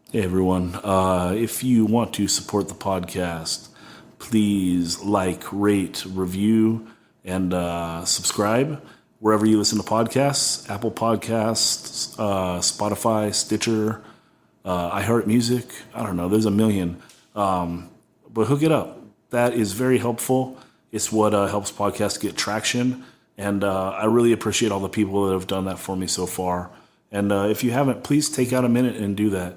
Hey everyone, if you want to support the podcast, please like, rate, review, and subscribe wherever you listen to podcasts. Apple Podcasts, Spotify, Stitcher, iHeartMusic. I don't know, there's a million. But hook it up. That is very helpful. It's what helps podcasts get traction. And I really appreciate all the people that have done that for me so far. And if you haven't, please take out a minute and do that.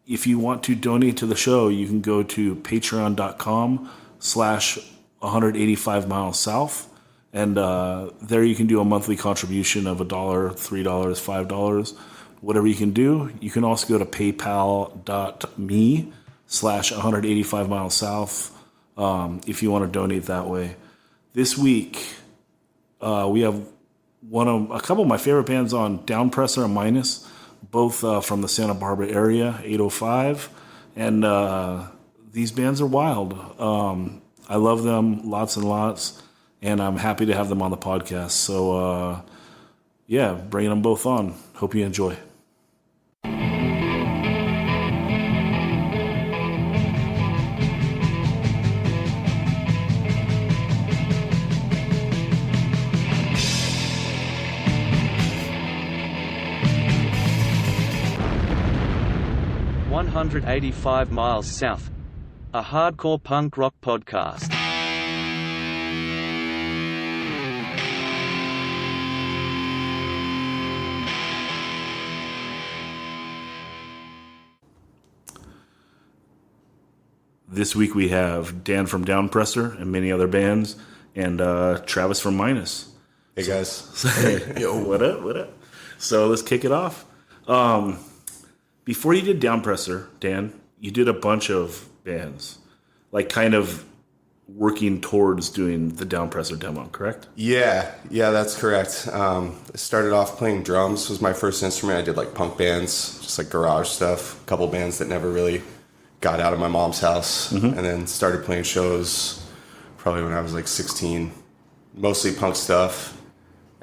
If you want to donate to the show, you can go to patreon.com/185 miles south. And there you can do a monthly contribution of $1, $3, $5, whatever you can do. You can also go to paypal.me/185 miles south if you want to donate that way. This week, we have a couple of my favorite bands on Downpresser and Minus, both from the Santa Barbara area, 805. And these bands are wild. I love them lots and lots, and I'm happy to have them on the podcast. So, yeah, bringing them both on. Hope you enjoy. "185 Miles South", a hardcore punk rock podcast. This week we have Dan from Downpresser and many other bands, and Travis from Minus. Hey guys. Yo, what up? So let's kick it off. Before you did Downpresser, Dan, you did a bunch of bands, like kind of working towards doing the Downpresser demo, correct? Yeah, that's correct. I started off playing drums, was my first instrument. I did like punk bands, just like garage stuff, a couple bands that never really got out of my mom's house, and then started playing shows probably when I was like 16, mostly punk stuff.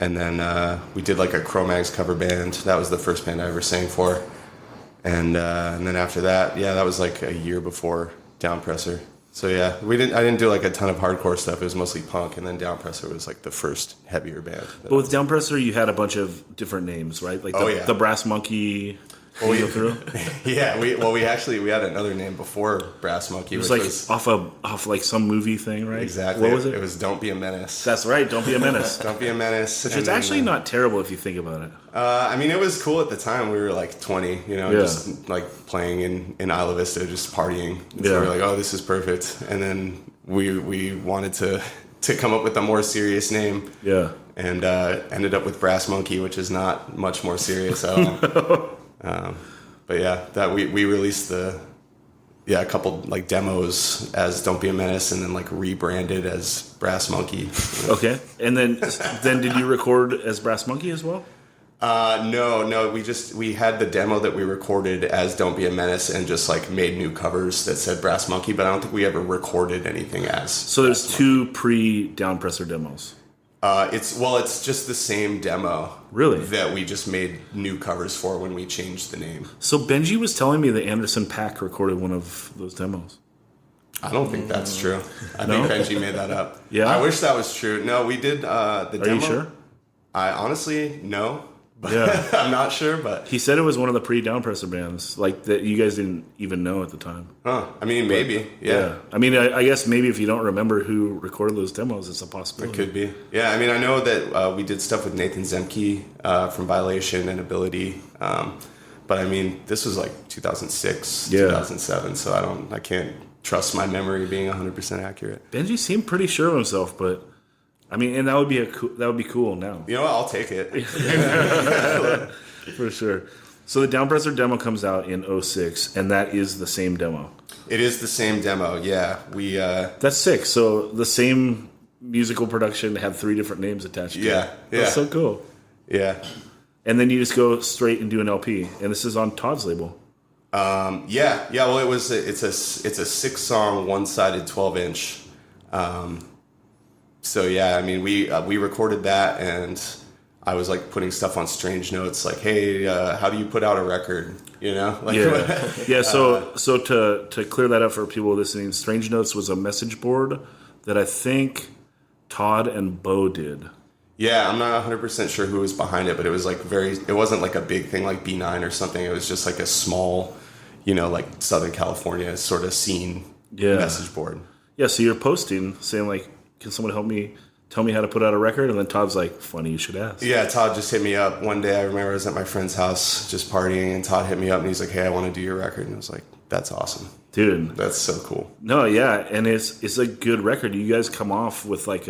And then we did like a Cro-Mags cover band. That was the first band I ever sang for. And then after that, that was like a year before Downpresser. So yeah, I didn't do like a ton of hardcore stuff. It was mostly punk, and then Downpresser was like the first heavier band. But with Downpresser, you had a bunch of different names, right? Like the Brass Monkey. Well, we had another name before Brass Monkey. It was like off like some movie thing, right? Exactly. What was it? It was Don't Be a Menace. That's right. Don't Be a Menace. Don't Be a Menace. Which is actually not terrible if you think about it. I mean, it was cool at the time. We were like 20, just like playing in Isla Vista, just partying. And so we were like, oh, this is perfect. And then we wanted to come up with a more serious name. Yeah. And ended up with Brass Monkey, which is not much more serious at all. But yeah, that we released a couple like demos as Don't Be a Menace, and then like rebranded as Brass Monkey. Okay, and then did you record as Brass Monkey as well? No, we had the demo that we recorded as Don't Be a Menace and just like made new covers that said Brass Monkey, but I don't think we ever recorded anything as. So there's two pre-Downpresser demos. It's just the same demo. Really? That we just made new covers for when we changed the name. So Benji was telling me that Anderson .Paak recorded one of those demos. I don't think that's true. I think Benji made that up. Yeah? I wish that was true. No, we did the demo. Are you sure? I honestly, no. But yeah. I'm not sure, but... He said it was one of the pre-Downpresser bands, like that you guys didn't even know at the time. Huh. I mean, maybe. Yeah. I mean, I guess maybe if you don't remember who recorded those demos, it's a possibility. It could be. Yeah, I mean, I know that we did stuff with Nathan Zemke from Violation and Ability. But I mean, this was like 2006, 2007, so I can't trust my memory being 100% accurate. Benji seemed pretty sure of himself, but... I mean, and that would be cool now. You know what? I'll take it. For sure. So the Downpresser demo comes out in 2006, and that is the same demo. It is the same demo, yeah. That's sick. So the same musical production had 3 different names attached to it. Yeah. That's so cool. Yeah. And then you just go straight and do an LP, and this is on Todd's label. Yeah. Well, it's a 6-song, one-sided 12-inch. So yeah, I mean, we recorded that, and I was like putting stuff on Strange Notes, like, hey, how do you put out a record? You know, like, yeah. So to clear that up for people listening, Strange Notes was a message board that I think Todd and Bo did. Yeah, I'm not 100% sure who was behind it, but it was like it wasn't like a big thing like B9 or something. It was just like a small, you know, like Southern California sort of scene message board. Yeah, so you're posting saying like, can someone help me, tell me how to put out a record? And then Todd's like, funny you should ask. Yeah, Todd just hit me up one day. I remember I was at my friend's house just partying, and Todd hit me up and he's like, hey, I want to do your record. And I was like, that's awesome. Dude. That's so cool. No, yeah, and it's a good record. You guys come off with like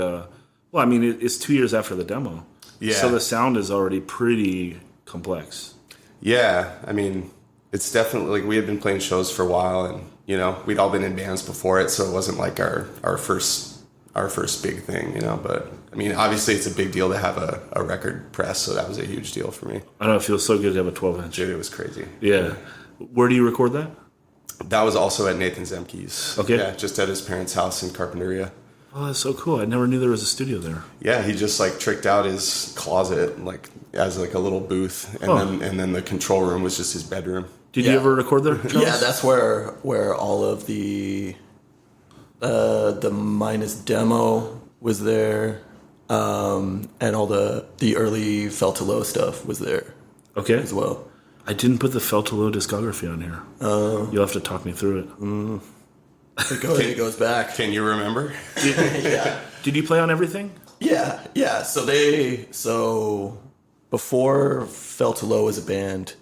well, I mean, it's 2 years after the demo. Yeah. So the sound is already pretty complex. Yeah, I mean, it's definitely, like, we had been playing shows for a while, and, you know, we'd all been in bands before it, so it wasn't like our first big thing, you know, but, I mean, obviously it's a big deal to have a record press, so that was a huge deal for me. I know, it feels so good to have a 12-inch. Dude, it was crazy. Yeah. Where do you record that? That was also at Nathan Zemke's. Okay. Yeah, just at his parents' house in Carpinteria. Oh, that's so cool. I never knew there was a studio there. Yeah, he just like tricked out his closet like as like a little booth, and then the control room was just his bedroom. Did you ever record there, Charles? Yeah, that's where all of the Minus demo was there, and all the early Fell to Low stuff was there. Okay. As well. I didn't put the Fell to Low discography on here. You'll have to talk me through it. It goes back. Can you remember? Yeah. Did you play on everything? Yeah. So before Fell to Low as a band,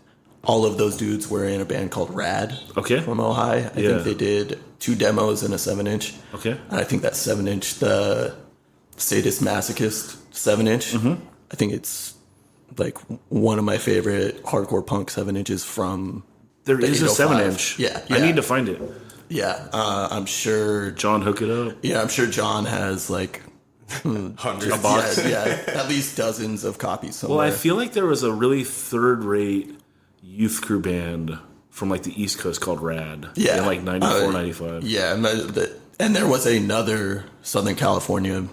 all of those dudes were in a band called Rad. Okay. From Ojai. I think they did 2 demos and a 7-inch. Okay. And I think that 7-inch, the Sadist Masochist 7-inch, I think it's like one of my favorite hardcore punk 7-inches from. There is a 805. 7-inch. Yeah. I need to find it. Yeah, I'm sure John, hook it up. Yeah, I'm sure John has like Hundreds. A box. Yeah, at least dozens of copies somewhere. Well, I feel like there was a really third-rate youth crew band from like the East Coast called Rad. Yeah. In like 94, 95. Yeah, and there was another Southern California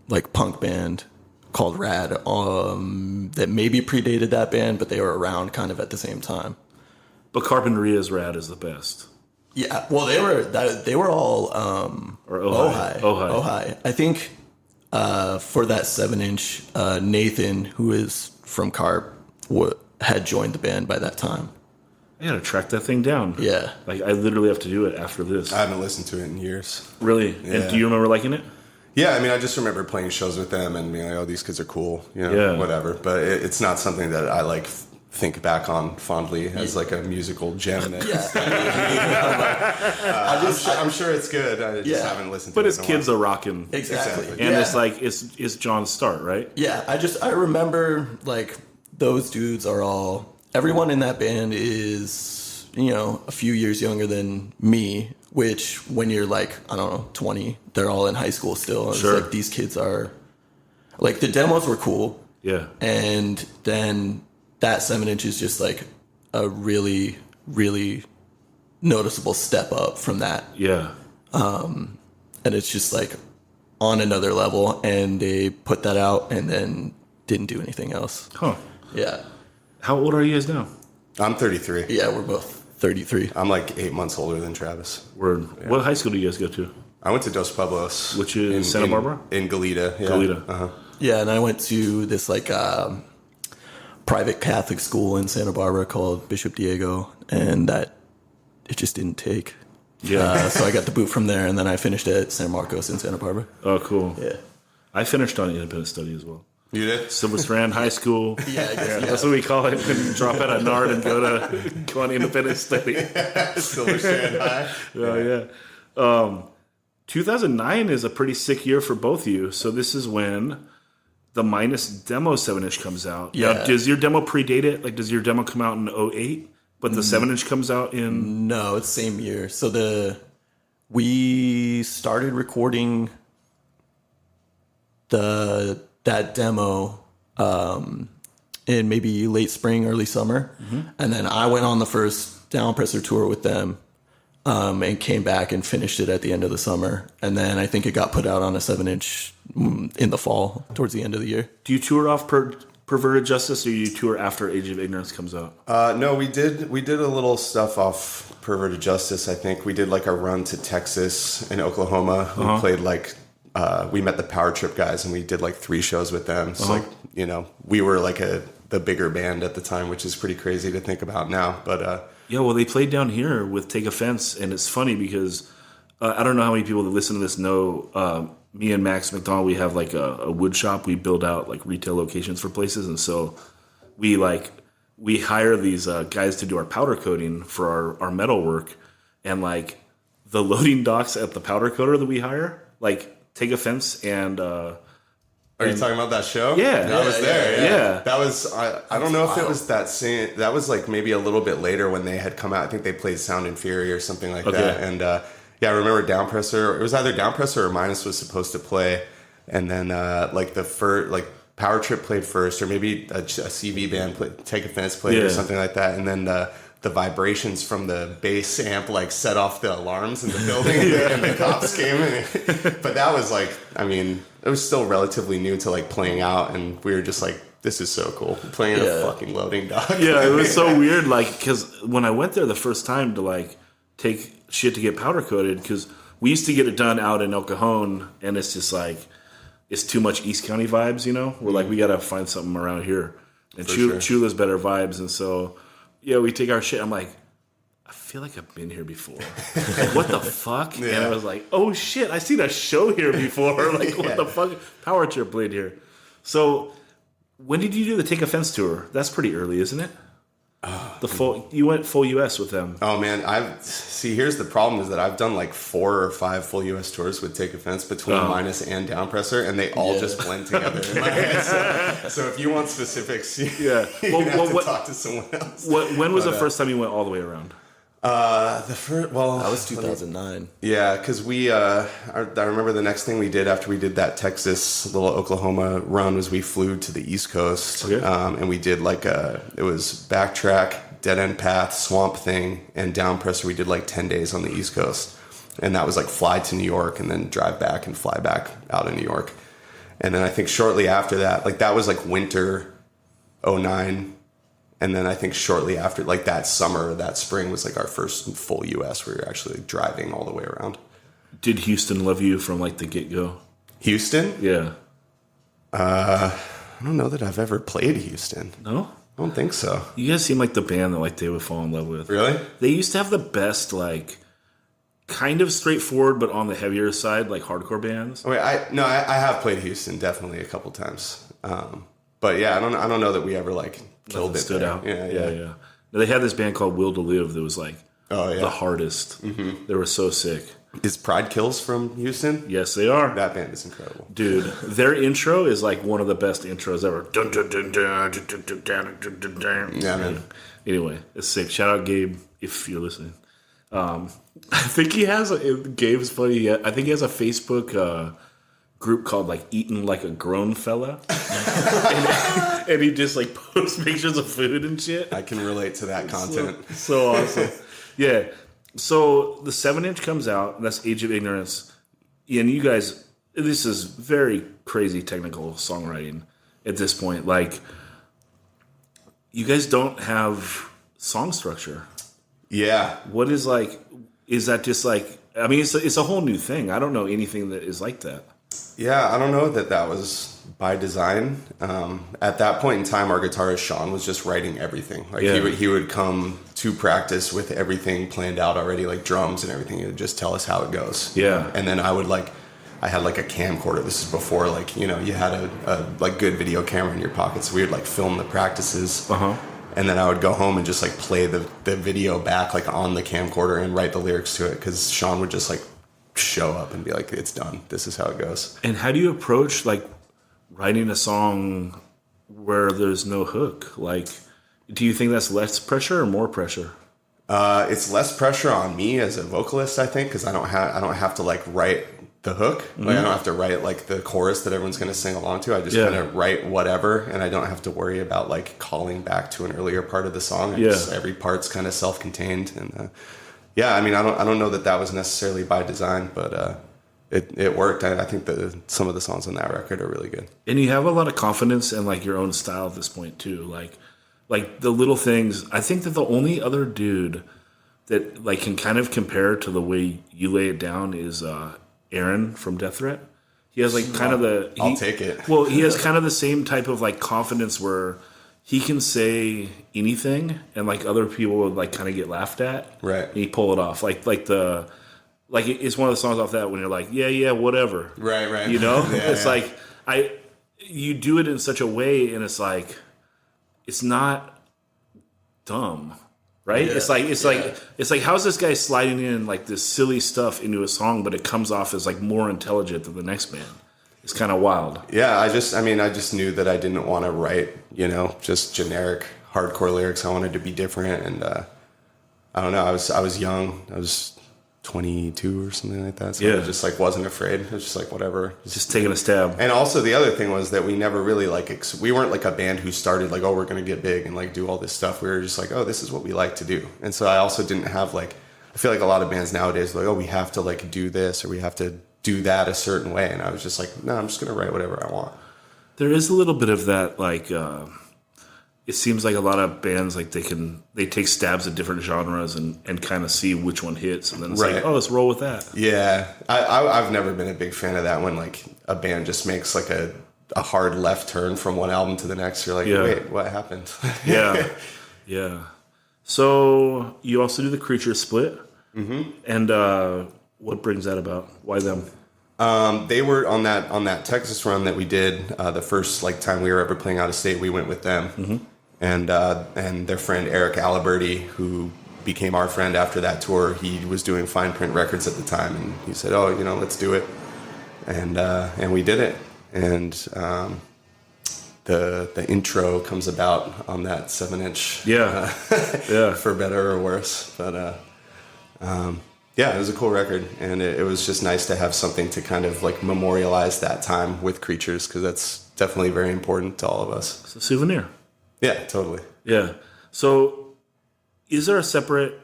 like punk band called Rad that maybe predated that band, but they were around kind of at the same time. But Carpinteria's Rad is the best. Yeah, well, they were all Or Ojai. Ojai. I think for that 7-inch, Nathan, who is from Carp, had joined the band by that time. I gotta track that thing down. Yeah, Like I literally have to do it after this. I haven't listened to it in years. Really? Yeah. And do you remember liking it? Yeah, I mean, I just remember playing shows with them and being like, oh, these kids are cool, you know, whatever. But it's not something that I like think back on fondly as like a musical gem. I'm sure it's good. I just haven't listened to it. But his kids are rocking. exactly. And it's like it's John's start, right? Yeah, I remember like those dudes are all. Everyone in that band is, you know, a few years younger than me. Which when you're like, I don't know, 20, they're all in high school still. It's like these kids are like, the demos were cool. Yeah. And then that 7-inch is just like a really, really noticeable step up from that. Yeah. And it's just like on another level, and they put that out and then didn't do anything else. Huh. Yeah. How old are you guys now? I'm 33. Yeah, we're both 33. I'm like 8 months older than Travis. Word. Yeah. What high school do you guys go to? I went to Dos Pueblos. Which is Santa Barbara? In Goleta. Yeah. Goleta. Uh-huh. Yeah, and I went to this like private Catholic school in Santa Barbara called Bishop Diego, and it just didn't take. Yeah. So I got the boot from there, and then I finished at San Marcos in Santa Barbara. Oh, cool. Yeah. I finished on independent study as well. You did? Silver Strand High School. Yeah, I guess, That's what we call it. When drop out of Nard and go on independent study. Silver Strand High. Oh, yeah. 2009 is a pretty sick year for both of you. So this is when the Minus demo 7-inch comes out. Yeah. Now, does your demo predate it? Like, does your demo come out in 2008, but the 7-inch comes out in... No, it's same year. So we started recording that demo in maybe late spring, early summer. Mm-hmm. And then I went on the first Downpresser tour with them and came back and finished it at the end of the summer. And then I think it got put out on a 7-inch in the fall, towards the end of the year. Do you tour off per Perverted Justice, or you tour after Age of Ignorance comes out? No, we did a little stuff off Perverted Justice. I think we did like a run to Texas and Oklahoma. We played like we met the Power Trip guys, and we did like 3 shows with them. So like, you know, we were like the bigger band at the time, which is pretty crazy to think about now. But yeah, well, they played down here with Take Offense, and it's funny because I don't know how many people that listen to this know. Me and Max McDonald, we have like a wood shop. We build out like retail locations for places, and so we hire these guys to do our powder coating for our metal work, and like the loading docks at the powder coater that we hire, like Take Offense and. Are you talking about that show? Yeah. I was there. Yeah. That was, I don't know if it was that same, that was like maybe a little bit later when they had come out. I think they played Sound and Fury or something like that. And yeah, I remember Downpresser, it was either Downpresser or Minus was supposed to play. And then like the first, like Power Trip played first, or maybe a CV band played, Take Offense played or something like that. And then the vibrations from the bass amp like set off the alarms in the building and the cops came in. But that was like, I mean, it was still relatively new to like playing out, and we were just like, this is so cool, playing in a fucking loading dock. Yeah, it was so weird, like, because when I went there the first time to like take shit to get powder coated, because we used to get it done out in El Cajon, and it's just like, it's too much East County vibes, you know? We're like, we got to find something around here. And Chula's better vibes, and so, yeah, we take our shit. I'm like, I feel like I've been here before. Like, what the fuck? Yeah. And I was like, oh shit, I've seen a show here before. Like, what the fuck? Power Trip played here. So, when did you do the Take Offense tour? That's pretty early, isn't it? You went full US with them. Oh man, here's the problem is that I've done like 4 or 5 full US tours with Take Offense between Minus and Downpresser, and they all just blend together in my head. So if you want specifics, you have to talk to someone else. When was the first time you went all the way around? That was 2009. Yeah, because I remember the next thing we did after we did that Texas little Oklahoma run was we flew to the East Coast, and we did like it was Backtrack, Dead End Path, Swamp Thing, and Downpresser. We did like 10 days on the East Coast, and that was like fly to New York and then drive back and fly back out of New York. And then I think shortly after that, like that was like winter 2009. And then I think shortly after, like that summer, that spring was like our first full US where we were actually like driving all the way around. Did Houston love you from like the get-go? Houston? Yeah. I don't know that I've ever played Houston. No? I don't think so. You guys seem like the band that like they would fall in love with. Really? They used to have the best, like, kind of straightforward, but on the heavier side, like hardcore bands. Wait, I have played Houston definitely a couple times. But yeah, I don't know that we ever like killed it. Stood there. out. Yeah. They had this band called Will to Live that was like the hardest. Mm-hmm. They were so sick. Is Pride Kills from Houston? Yes, they are. That band is incredible. Dude, their intro is like one of the best intros ever. Yeah, man. Anyway, it's sick. Shout out Gabe if you're listening. I think he has Gabe's funny. I think he has a Facebook group called like Eating Like a Grown Fella. and he just like posts pictures of food and shit. I can relate to that content. So awesome. Yeah. So the 7-inch comes out, and that's Age of Ignorance. And you guys, this is very crazy technical songwriting at this point. Like, you guys don't have song structure. Yeah. What is like, is that just like, I mean, it's a whole new thing. I don't know anything that is like that. Yeah, I don't know that was by design. At that point in time, our guitarist Sean was just writing everything. Like he would come to practice with everything planned out already, like drums and everything. He would just tell us how it goes. Yeah. And then I had like a camcorder. This is before like, you know, you had a like good video camera in your pocket. So we would like film the practices. And then I would go home and just like play the video back like on the camcorder and write the lyrics to it. Because Sean would just like show up and be like, it's done. This is how it goes. And how do you approach like writing a song where there's no hook? Like, do you think that's less pressure or more pressure? It's less pressure on me as a vocalist, I think, because I don't have to like write the hook. Like I don't have to write like the chorus that everyone's going to sing along to. I just kind of write whatever, and I don't have to worry about like calling back to an earlier part of the song. Every part's kind of self-contained, and I mean, I don't know that was necessarily by design, but it worked. I think that some of the songs on that record are really good. And you have a lot of confidence in like your own style at this point too. Like the little things. I think that the only other dude that like can kind of compare to the way you lay it down is Aaron from Death Threat. He has like kind of I'll take it. Well, he has kind of the same type of like confidence where he can say anything and like other people would like kind of get laughed at. Right. And he pull it off. Like it's one of the songs off that when you're like, yeah, whatever. Right. You know? Yeah, It's like you do it in such a way and it's like it's not dumb. Right? Yeah. It's like how's this guy sliding in like this silly stuff into a song, but it comes off as like more intelligent than the next band. It's kind of wild. Yeah, I just knew that I didn't want to write, just generic hardcore lyrics. I wanted to be different, and I don't know. I was young. I was 22 or something like that. So I just like wasn't afraid. I was just like whatever, Just taking a stab. And also the other thing was that we never really we weren't like a band who started like, oh, we're gonna get big and like do all this stuff. We were just like, oh, this is what we like to do. And so I also didn't have like, I feel like a lot of bands nowadays are like, oh, we have to like do this or we have to do that a certain way. And I was just like, no, I'm just gonna write whatever I want. There is a little bit of that, like it seems like a lot of bands like they take stabs at different genres and kind of see which one hits, and then it's like, oh, let's roll with that. Yeah, I've never been a big fan of that when like a band just makes like a hard left turn from one album to the next. You're like, wait, what happened? Yeah. So you also do the Creature split, and what brings that about? Why them? They were on that Texas run that we did the first like time we were ever playing out of state. We went with them, and their friend Eric Aliberti, who became our friend after that tour. He was doing Fine Print Records at the time, and he said, "Oh, let's do it," and we did it. And the intro comes about on that 7-inch, for better or worse, but. Yeah, it was a cool record, and it was just nice to have something to kind of like memorialize that time with Creatures, because that's definitely very important to all of us. It's a souvenir. Yeah, totally. Yeah. So, is there a separate?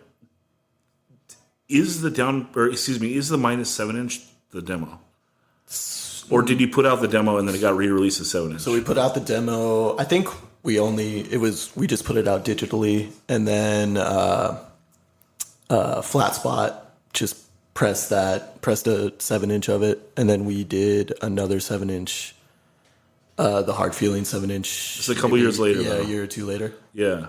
Is the minus 7-inch the demo, or did you put out the demo and then it got re-released as 7-inch? So we put out the demo. I think we just put it out digitally, and then Flat Spot just pressed a 7-inch of it, and then we did another 7-inch, the Hard Feeling 7-inch. It's a couple years later. Yeah, though. a year or two later. Yeah,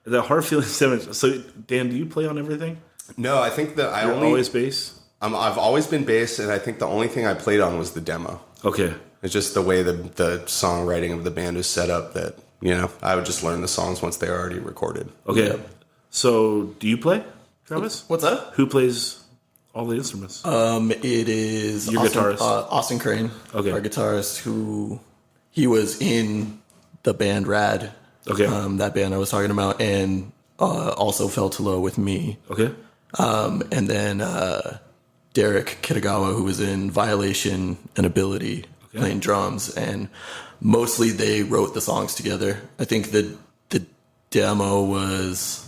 the Hard Feeling 7-inch. So Dan, do you play on everything? No, I think that You're always bass. I've always been bass, and I think the only thing I played on was the demo. Okay. It's just the way the songwriting of the band is set up that I would just learn the songs once they're already recorded. Okay. Yeah. So do you play, Travis? What's that? Who plays all the instruments? It is Your guitarist. Austin Crane, Okay. our guitarist, he was in the band Rad. Okay. That band I was talking about, and also fell to low with me. Okay. And then Derek Kitagawa, who was in Violation and Ability, playing drums, and mostly they wrote the songs together. I think the demo was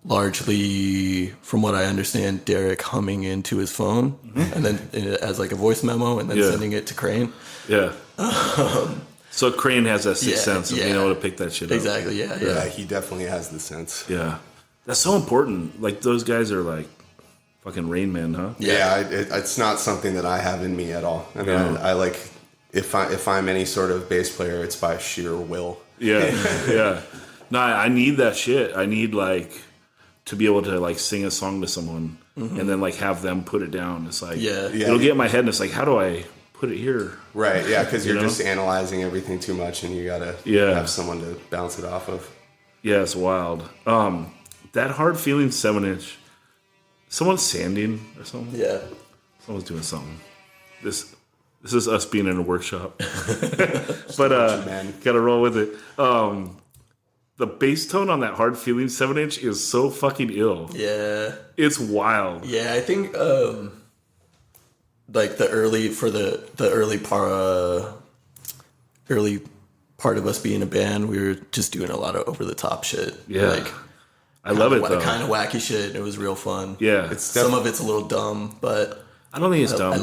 largely, from what I understand, Derek humming into his phone, and then as like a voice memo, and then sending it to Crane. Yeah. So Crane has that sixth sense of being yeah. able to pick that shit up. Exactly. Yeah. Yeah, he definitely has the sense. Yeah. That's so important. Like, those guys are like fucking Rain Man, huh? Yeah, it's not something that I have in me at all. I mean, I like, if I'm any sort of bass player, it's by sheer will. Yeah. Yeah. No, I need that shit. I need, like, to be able to, like, sing a song to someone and then, like, have them put it down. It's like, it'll get in my head, and it's like, how do I put it here? Right, yeah, because you're just analyzing everything too much, and you gotta have someone to bounce it off of. Yeah, it's wild. That Hard Feeling 7-inch, someone's sanding or something? Yeah. Someone's doing something. This is us being in a workshop. But gotta roll with it. The bass tone on that Hard Feeling 7-inch is so fucking ill. Yeah. It's wild. Yeah, I think like the early part of us being a band, we were just doing a lot of over the top shit. Yeah. Like, I love it though. Kind of wacky shit. It was real fun. Yeah. Some of it's a little dumb, but I don't think it's dumb. I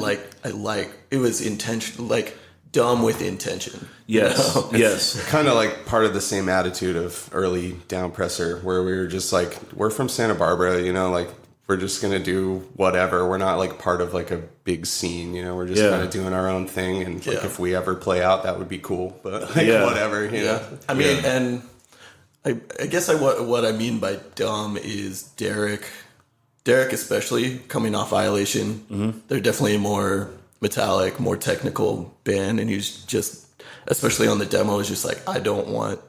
like it was intention, like dumb with intention. Yes, You know? yes. Kind of like part of the same attitude of early Downpresser, where we were just like, we're from Santa Barbara, you know, like we're just gonna do whatever. We're not like part of like a big scene, you know. We're just kind of doing our own thing, and like if we ever play out, that would be cool. But like whatever, you know. I mean, and I guess what I mean by dumb is Derek especially coming off Violation. They're definitely a more metallic, more technical band, and he's just, especially on the demo, is just like, I don't want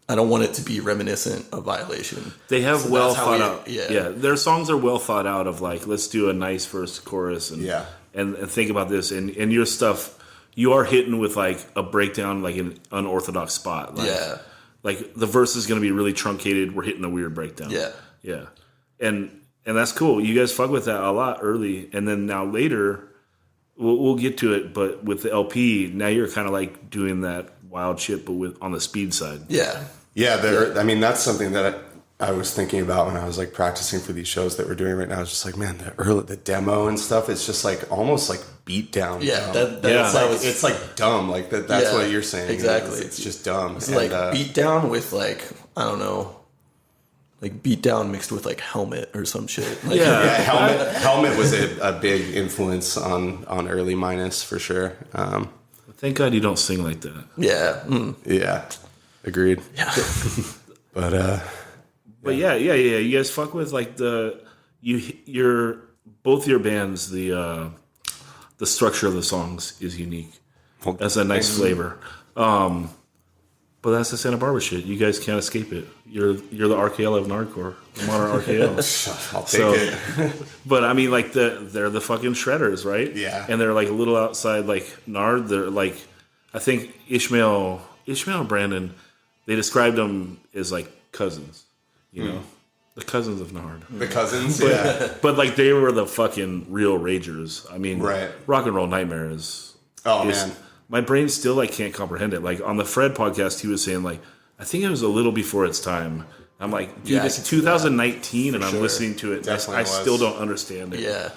it to be reminiscent of Violation. They have So well that's how thought we- out. yeah. Their songs are well thought out. Of like, let's do a nice first chorus and and think about this. And your stuff, you are hitting with like a breakdown, like an unorthodox spot. Like, like the verse is going to be really truncated. We're hitting a weird breakdown. Yeah. And that's cool. You guys fuck with that a lot early, and then now later, we'll get to it. But with the LP, now you're kind of like doing that wild shit, but with on the speed side. Yeah. I mean, that's something that I was thinking about when I was like practicing for these shows that we're doing right now. I was just like, man, the demo and stuff, it's just like almost like beat down. It's like dumb. Like that's what you're saying. Exactly. It's just dumb. It's like beat down with like, I don't know, like beat down mixed with like Helmet or some shit. Like, Helmet was a big influence on early Minus for sure. Thank God you don't sing like that. Yeah. Agreed. Yeah. But yeah. You guys fuck with like your both your bands. The structure of the songs is unique. That's a nice flavor. But that's the Santa Barbara shit. You guys can't escape it. You're the RKL of Nardcore. The modern RKL. I'll take it. But I mean, like they're the fucking shredders, right? Yeah. And they're like a little outside like Nard. They're like, I think Ishmael and Brandon, they described them as like cousins. You know, the cousins of Nard. The cousins, But like they were the fucking real ragers. I mean, Right. Rock and Roll Nightmare is. Man. My brain still like can't comprehend it. Like on the Fred podcast, he was saying like, I think it was a little before its time. I'm like, dude, it's 2019, and I'm listening to it. I still don't understand it. Yeah.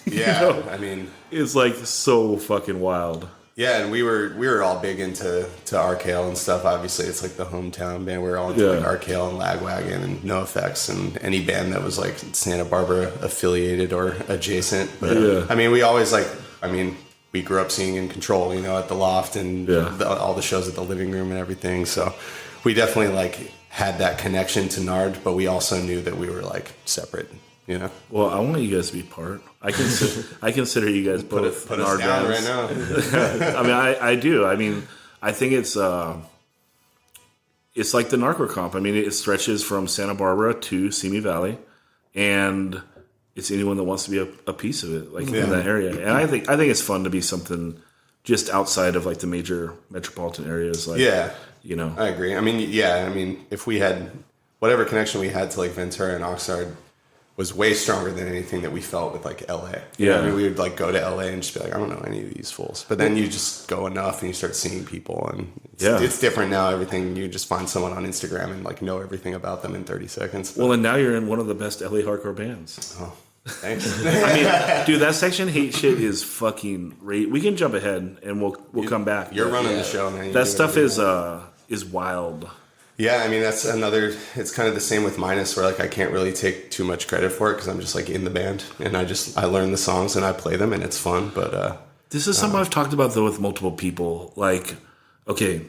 Yeah. You know? I mean, It's like so fucking wild. yeah, and we were all big into RKL and stuff. Obviously, it's like the hometown band. We were all into like RKL and Lagwagon and NoFX and any band that was like Santa Barbara affiliated or adjacent. But I mean, we always like. I mean, we grew up seeing In Control, you know, at the Loft and all the shows at the living room and everything. So we definitely like had that connection to Nard, but we also knew that we were like separate. You know. Well, I want you guys to be part. I consider you guys both Put us Nard down bands. right now. I mean, I do. I mean, I think it's like the Narco comp. I mean, it stretches from Santa Barbara to Simi Valley, and it's anyone that wants to be a piece of it, like in that area. And I think it's fun to be something just outside of like the major metropolitan areas. Like, you know, I agree. I mean, if we had whatever connection we had to like Ventura and Oxnard was way stronger than anything that we felt with like LA. Yeah. I mean, we would like go to LA and just be like, I don't know any of these fools. But then you just go enough and you start seeing people, and it's different now. Everything, you just find someone on Instagram and like know everything about them in 30 seconds. Well, and now you're in one of the best LA hardcore bands. Oh, thanks. I mean, dude, that Section Hate shit is fucking great. We can jump ahead and we'll come back. You're running the show, man. That stuff is wild. Yeah, I mean, that's another, it's kind of the same with Minus, where like I can't really take too much credit for it because I'm just like in the band and I learn the songs and I play them and it's fun. But this is something I've talked about though with multiple people. Like, okay,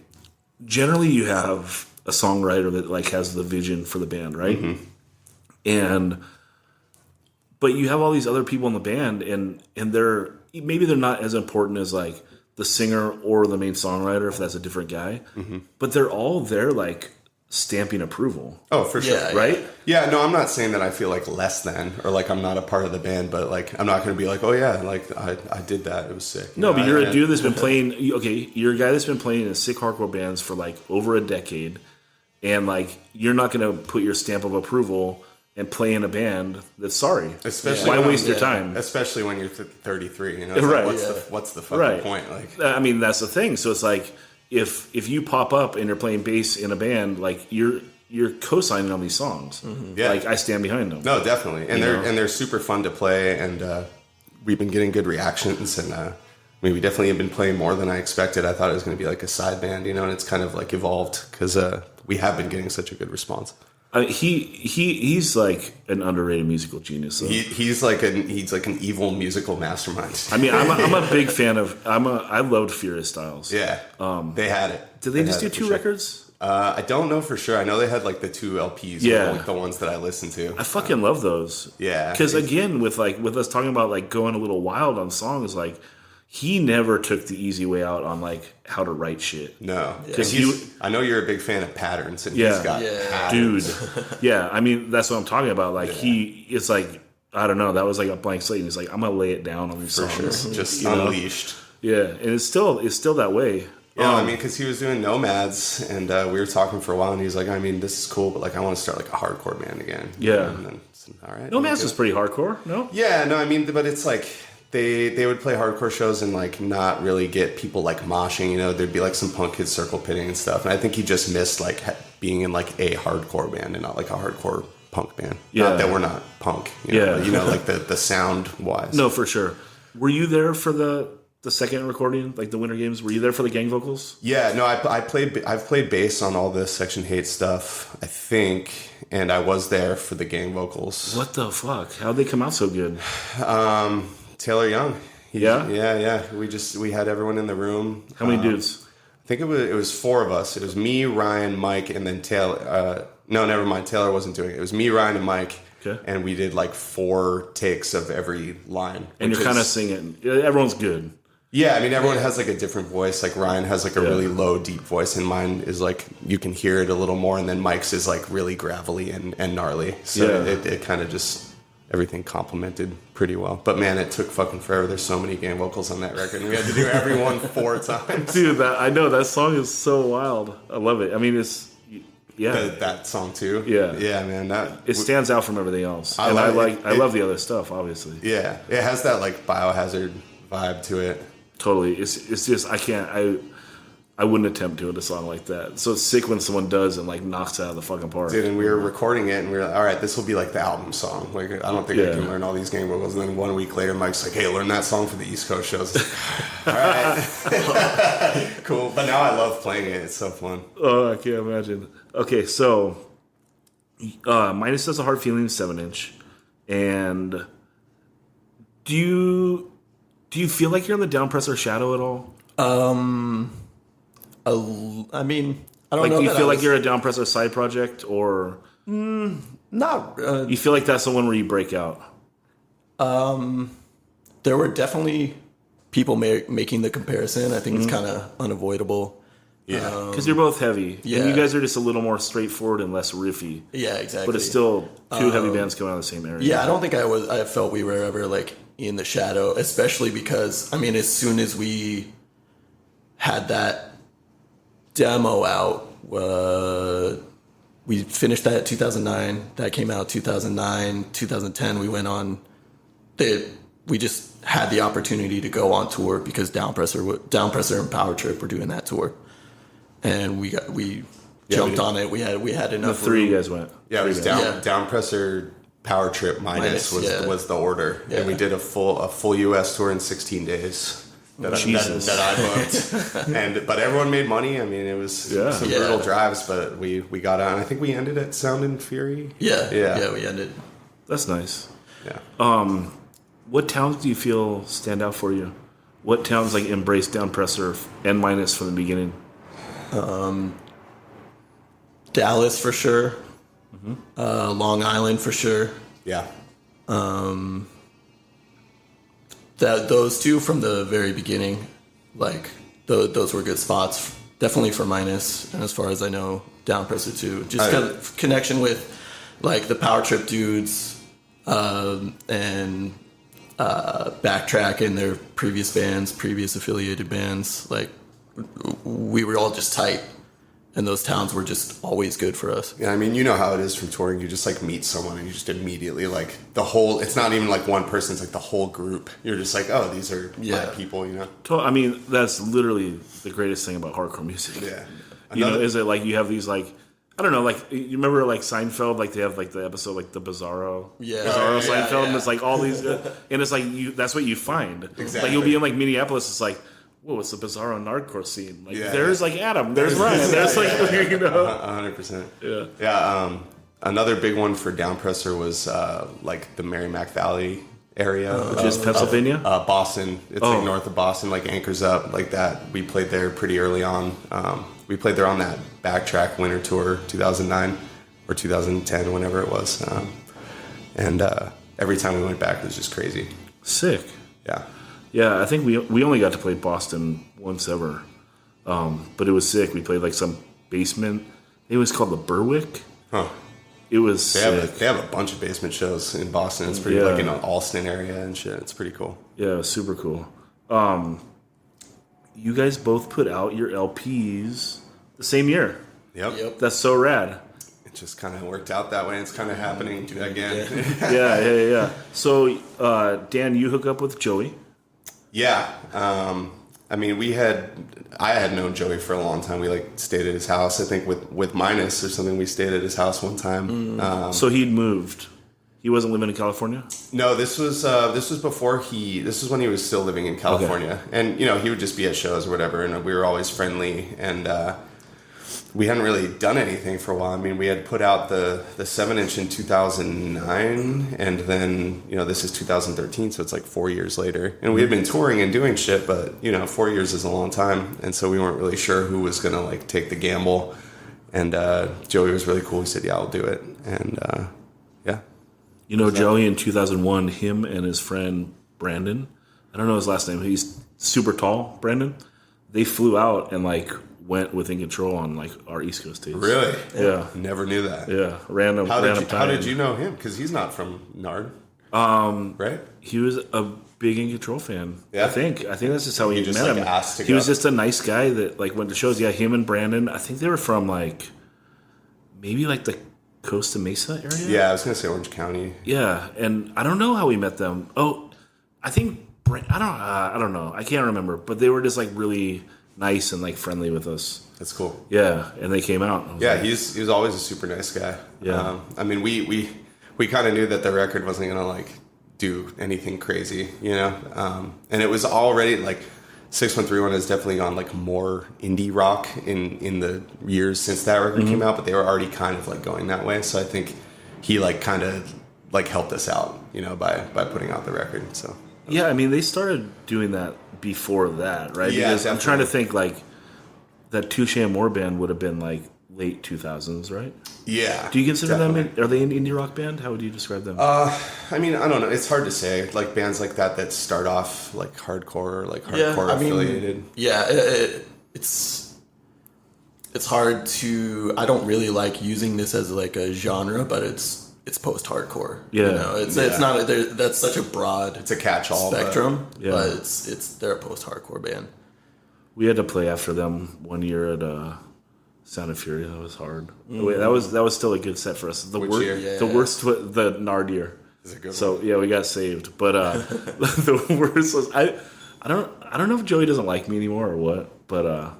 generally you have a songwriter that like has the vision for the band, right? But you have all these other people in the band, and maybe they're not as important as like the singer or the main songwriter if that's a different guy, but they're all there like stamping approval. Oh, for sure. Right? Yeah, no, I'm not saying that I feel like less than or like I'm not a part of the band, but like I'm not going to be like, oh yeah, like I did that. It was sick. No, but you're a dude that's been playing, okay, you're a guy that's been playing in sick hardcore bands for like over a decade, and like you're not going to put your stamp of approval and play in a band that's sorry. Especially why waste your time? Especially when you're 33, you know? It's Right. Like, what's the fucking point? Like, I mean, that's the thing. So it's like, if you pop up and you're playing bass in a band, like you're co-signing on these songs. Yeah. Like I stand behind them. No, definitely. And they're super fun to play, and we've been getting good reactions, and I mean, we definitely have been playing more than I expected. I thought it was going to be like a side band, and it's kind of like evolved because we have been getting such a good response. He's like an underrated musical genius. So. He's like an evil musical mastermind. I mean, I'm a big fan of. I loved Furious Styles. Yeah, they had it. Did they just do 2 records? I don't know for sure. I know they had like the 2 LPs. Yeah, like the ones that I listened to. I fucking love those. Yeah, because again, with us talking about like going a little wild on songs, like he never took the easy way out on like how to write shit. No, because I know you're a big fan of patterns, and he's got Dude. patterns. Yeah, I mean that's what I'm talking about. Like it's like I don't know. That was like a blank slate. And he's like, I'm gonna lay it down on these songs, sure. Just unleashed. Yeah, and it's still that way. Yeah, I mean, because he was doing Nomads, and we were talking for a while, and he's like, I mean, this is cool, but like, I want to start like a hardcore band again. Yeah. And then, all right. Nomads was pretty hardcore, no? Yeah, no, I mean, but it's like they would play hardcore shows and like not really get people like moshing. There'd be like some punk kids circle pitting and stuff. And I think he just missed like being in like a hardcore band and not like a hardcore punk band. Yeah. Not that we're not punk. Like the sound wise. No, for sure. Were you there for the second recording, like the Winter Games? Were you there for the gang vocals? Yeah, no, I've played bass on all the Section Hate stuff, I think, and I was there for the gang vocals. What the fuck? How'd they come out so good? Taylor Young. Yeah? We had everyone in the room. How many dudes? I think it was 4 of us. It was me, Ryan, Mike, and then Taylor. No, never mind. Taylor wasn't doing it. It was me, Ryan, and Mike. Okay. And we did like 4 takes of every line. And you're kind of singing. Everyone's good. Yeah, I mean, everyone has like a different voice. Like Ryan has like a really low, deep voice, and mine is like you can hear it a little more. And then Mike's is like really gravelly and gnarly. So it kind of just everything complemented pretty well. But man, it took fucking forever. There's so many gang vocals on that record, and we had to do every one 4 times. Dude, I know that song is so wild. I love it. I mean, it's that song too. Yeah, man. It stands out from everything else. I love the other stuff, obviously. Yeah, it has that like Biohazard vibe to it. Totally. It's just I wouldn't attempt doing a song like that. So it's sick when someone does and like knocks it out of the fucking park. Dude, and we were recording it and we were like, all right, this will be like the album song. Like I don't think I can learn all these gang vocals. And then 1 week later Mike's like, hey, learn that song for the East Coast shows. All right. Cool. But now I love playing it. It's so fun. Oh, I can't imagine. Okay, so Minus does a Hard Feelings 7-inch. And do you feel like you're in the Downpresser shadow at all? I mean, I don't know. Do you feel like you're a Downpresser side project, or not? You feel like that's the one where you break out? There were definitely people making the comparison. I think it's kind of unavoidable. Yeah, because you're both heavy. Yeah, and you guys are just a little more straightforward and less riffy. Yeah, exactly. But it's still 2 heavy bands coming out of the same area. Yeah, I don't think I felt we were ever like in the shadow, especially because I mean, as soon as we had that demo out, we finished that 2009. That came out 2009, 2010. We went on. We just had the opportunity to go on tour because Downpresser and Power Trip were doing that tour, and we jumped on it. We had enough. The 3 room. you guys went. Yeah, it was Downpresser, Power Trip, Minus was the order, and we did a full U.S. tour in 16 days. That I booked, but everyone made money. I mean, it was some brutal drives, but we got on. I think we ended at Sound and Fury. Yeah, we ended. That's nice. Yeah. What towns do you feel stand out for you? What towns like embrace Downpresser and Minus from the beginning? Dallas for sure. Long Island for sure. Yeah. Those 2 from the very beginning, like those were good spots. Definitely for Minus, and as far as I know, Downpresser too. Just kind of connection with like the Power Trip dudes, and Backtrack and their previous bands, previous affiliated bands. Like we were all just tight. And those towns were just always good for us. Yeah, I mean, you know how it is from touring. You just like meet someone and you just immediately like the whole, it's not even like one person, it's like the whole group. You're just like, oh, these are my people, you know? I mean, that's literally the greatest thing about hardcore music. Yeah. Is it like you have these like, I don't know, like you remember like Seinfeld, like they have like the episode like the Bizarro, Yeah. Bizarro Yeah, Seinfeld, yeah. and it's like all these, and it's like that's what you find. Exactly. Like you'll be in like Minneapolis, it's like, whoa, it's the Bizarro Nardcore scene. Like Yeah, there's like Adam, there's Ryan, there's like 100%. Yeah. Yeah. Another big one for Downpresser was like the Merrimack Valley area, which is Pennsylvania, Boston. It's like north of Boston, like Anchors Up, like that. We played there pretty early on. We played there on that Backtrack Winter Tour, 2009 or 2010, whenever it was. And every time we went back, it was just crazy. Sick. Yeah. Yeah, I think we only got to play Boston once ever, but it was sick. We played like some basement. It was called the Berwick. Huh. It was sick. They have a bunch of basement shows in Boston. It's pretty like in the Allston area and shit. It's pretty cool. Yeah, it was super cool. You guys both put out your LPs the same year. Yep. That's so rad. It just kind of worked out that way. It's kind of happening again. Yeah. So, Dan, you hook up with Joey. Yeah. I mean, I had known Joey for a long time. We like stayed at his house. I think with Minus or something, we stayed at his house one time. So he'd moved. He wasn't living in California? No, this was before this was when he was still living in California. Okay. And, he would just be at shows or whatever. And we were always friendly. And, we hadn't really done anything for a while. I mean, we had put out the 7-inch in 2009, and then, this is 2013, so it's like 4 years later. And we had been touring and doing shit, but, 4 years is a long time, and so we weren't really sure who was going to, like, take the gamble. And Joey was really cool. He said, yeah, I'll do it. And, yeah. Joey in 2001, him and his friend Brandon, I don't know his last name, he's super tall, Brandon, they flew out and, like, went with In Control on like our East Coast days. Really? Yeah. Never knew that. Yeah. Random How time. did you know him? Because he's not from Nard. Right? He was a big In Control fan. Yeah. I think that's just how he just, met like, him. asked to He go. was just a nice guy that like went to shows. Yeah, him and Brandon. I think they were from like maybe like the Costa Mesa area. Yeah, I was gonna say Orange County. Yeah, and I don't know how we met them. Oh, I think I don't know. I can't remember. But they were just like really nice and like friendly with us. That's cool. Yeah, and they came out. Yeah, he was always a super nice guy. Yeah. I mean, we kind of knew that the record wasn't gonna like do anything crazy, and it was already like 6131 has definitely gone like more indie rock in the years since that record came out, but they were already kind of like going that way. So I think he like kind of like helped us out, by putting out the record. So yeah, I mean they started doing that before that, right? Yeah, because definitely. I'm trying to think like that Touche Amore band would have been like late 2000s, right? yeah. Do you consider definitely. them? Are they an indie rock band? How would you describe them? I mean, I don't know. It's hard to say. Like bands like that start off like hardcore or like hardcore affiliated. Yeah, it's hard to. I don't really like using this as like a genre, but it's post-hardcore. Yeah. It's not. That's such a broad. It's a catch-all spectrum, but they're a post-hardcore band. We had to play after them one year at Sound of Fury. That was hard. Wait, that was still a good set for us. Which year? Yeah. The worst, the Nard year. Is it good? So yeah, we got saved. But the worst was I don't know if Joey doesn't like me anymore or what. But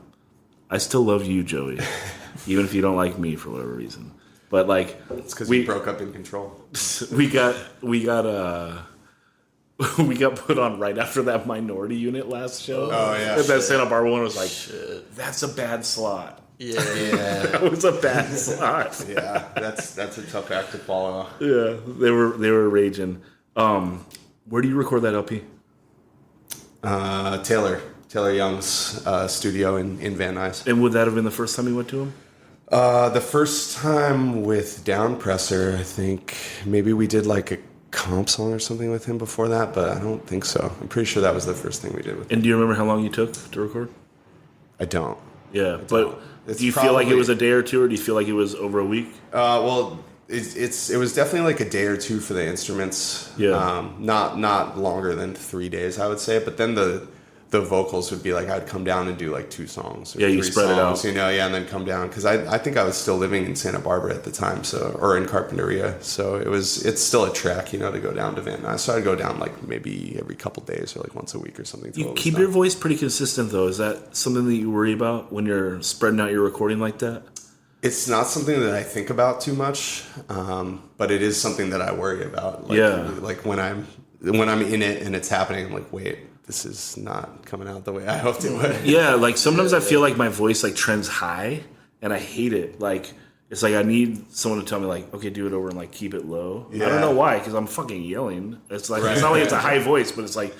I still love you, Joey, even if you don't like me for whatever reason. But like It's because we broke up In Control. we got put on right after that Minority Unit last show. Oh, yeah. And that Santa Barbara one was like, that's a bad slot. Yeah. That was a bad slot. Yeah, that's a tough act to follow. Yeah, they were raging. Where do you record that LP? Taylor Young's studio in Van Nuys. And would that have been the first time you went to him? The first time with Downpresser, I think maybe we did like a comp song or something with him before that, but I don't think so. I'm pretty sure that was the first thing we did with him. And do you remember how long you took to record? I don't. Yeah, but It's do you feel like it probably- was a day or two, or do you feel like it was over a week? Well, it was definitely like a day or two for the instruments. Yeah. Not longer than 3 days, I would say. But then the vocals would be like I'd come down and do like 2 songs. Or Yeah, you 3 spread it out. songs, and then come down because I think I was still living in Santa Barbara at the time, or in Carpinteria. So it's still a trek, to go down to Van Nuys. So I'd go down like maybe every couple days or like once a week or something. You keep your voice pretty consistent, though. Is that something that you worry about when you're spreading out your recording like that? It's not something that I think about too much, but it is something that I worry about. Like, like when I'm in it and it's happening, I'm like, wait, this is not coming out the way I hoped it would. Yeah, like sometimes I feel like my voice like trends high, and I hate it. Like it's like I need someone to tell me like, okay, do it over and like keep it low. Yeah. I don't know why, because I'm fucking yelling. It's like it's not like it's a high voice, but it's like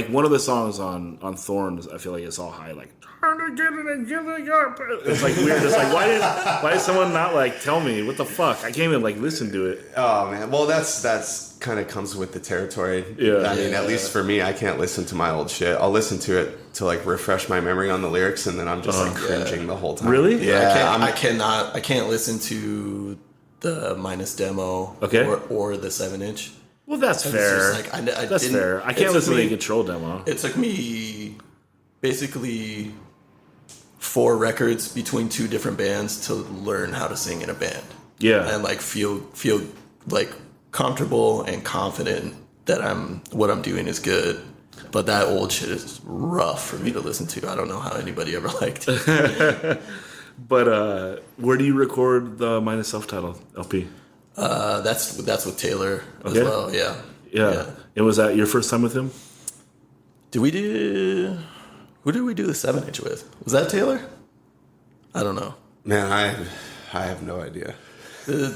one of the songs on Thorns. I feel like it's all high, like it's like weird. It's like why did someone not like tell me what the fuck? I can't even like listen to it. Oh man, well that's kind of comes with the territory. Yeah, I mean, at least for me, I can't listen to my old shit. I'll listen to it to like refresh my memory on the lyrics, and then I'm just like cringing the whole time. Really? Yeah, I can't listen to the minus demo or the 7-inch. Well, that's fair. Like, that's fair. I can't listen to the Control demo. It took me basically 4 records between 2 different bands to learn how to sing in a band. Yeah, and like feel like comfortable and confident that what I'm doing is good. But that old shit is rough for me to listen to. I don't know how anybody ever liked it. But where do you record the minus self-titled LP? That's with Taylor as well. Yeah. And was that your first time with him? Who did we do the 7-inch with? Was that Taylor? I don't know. Man, I have no idea. It's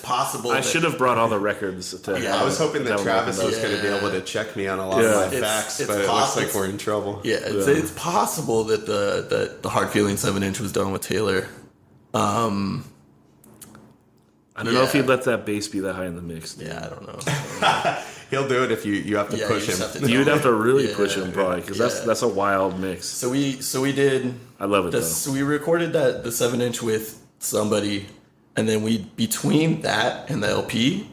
possible. I should have brought all the records. I was hoping that Travis was going to be able to check me on a lot of my facts, but it looks like we're in trouble. Yeah, it's possible that the Hard Feeling 7-inch was done with Taylor. I don't know if he'd let that bass be that high in the mix. Yeah, I don't know. He'll do it if you have to push him. You'd have to really push him, probably, because that's a wild mix. So we did. I love it though. So we recorded the 7-inch with somebody, and then we that and the LP,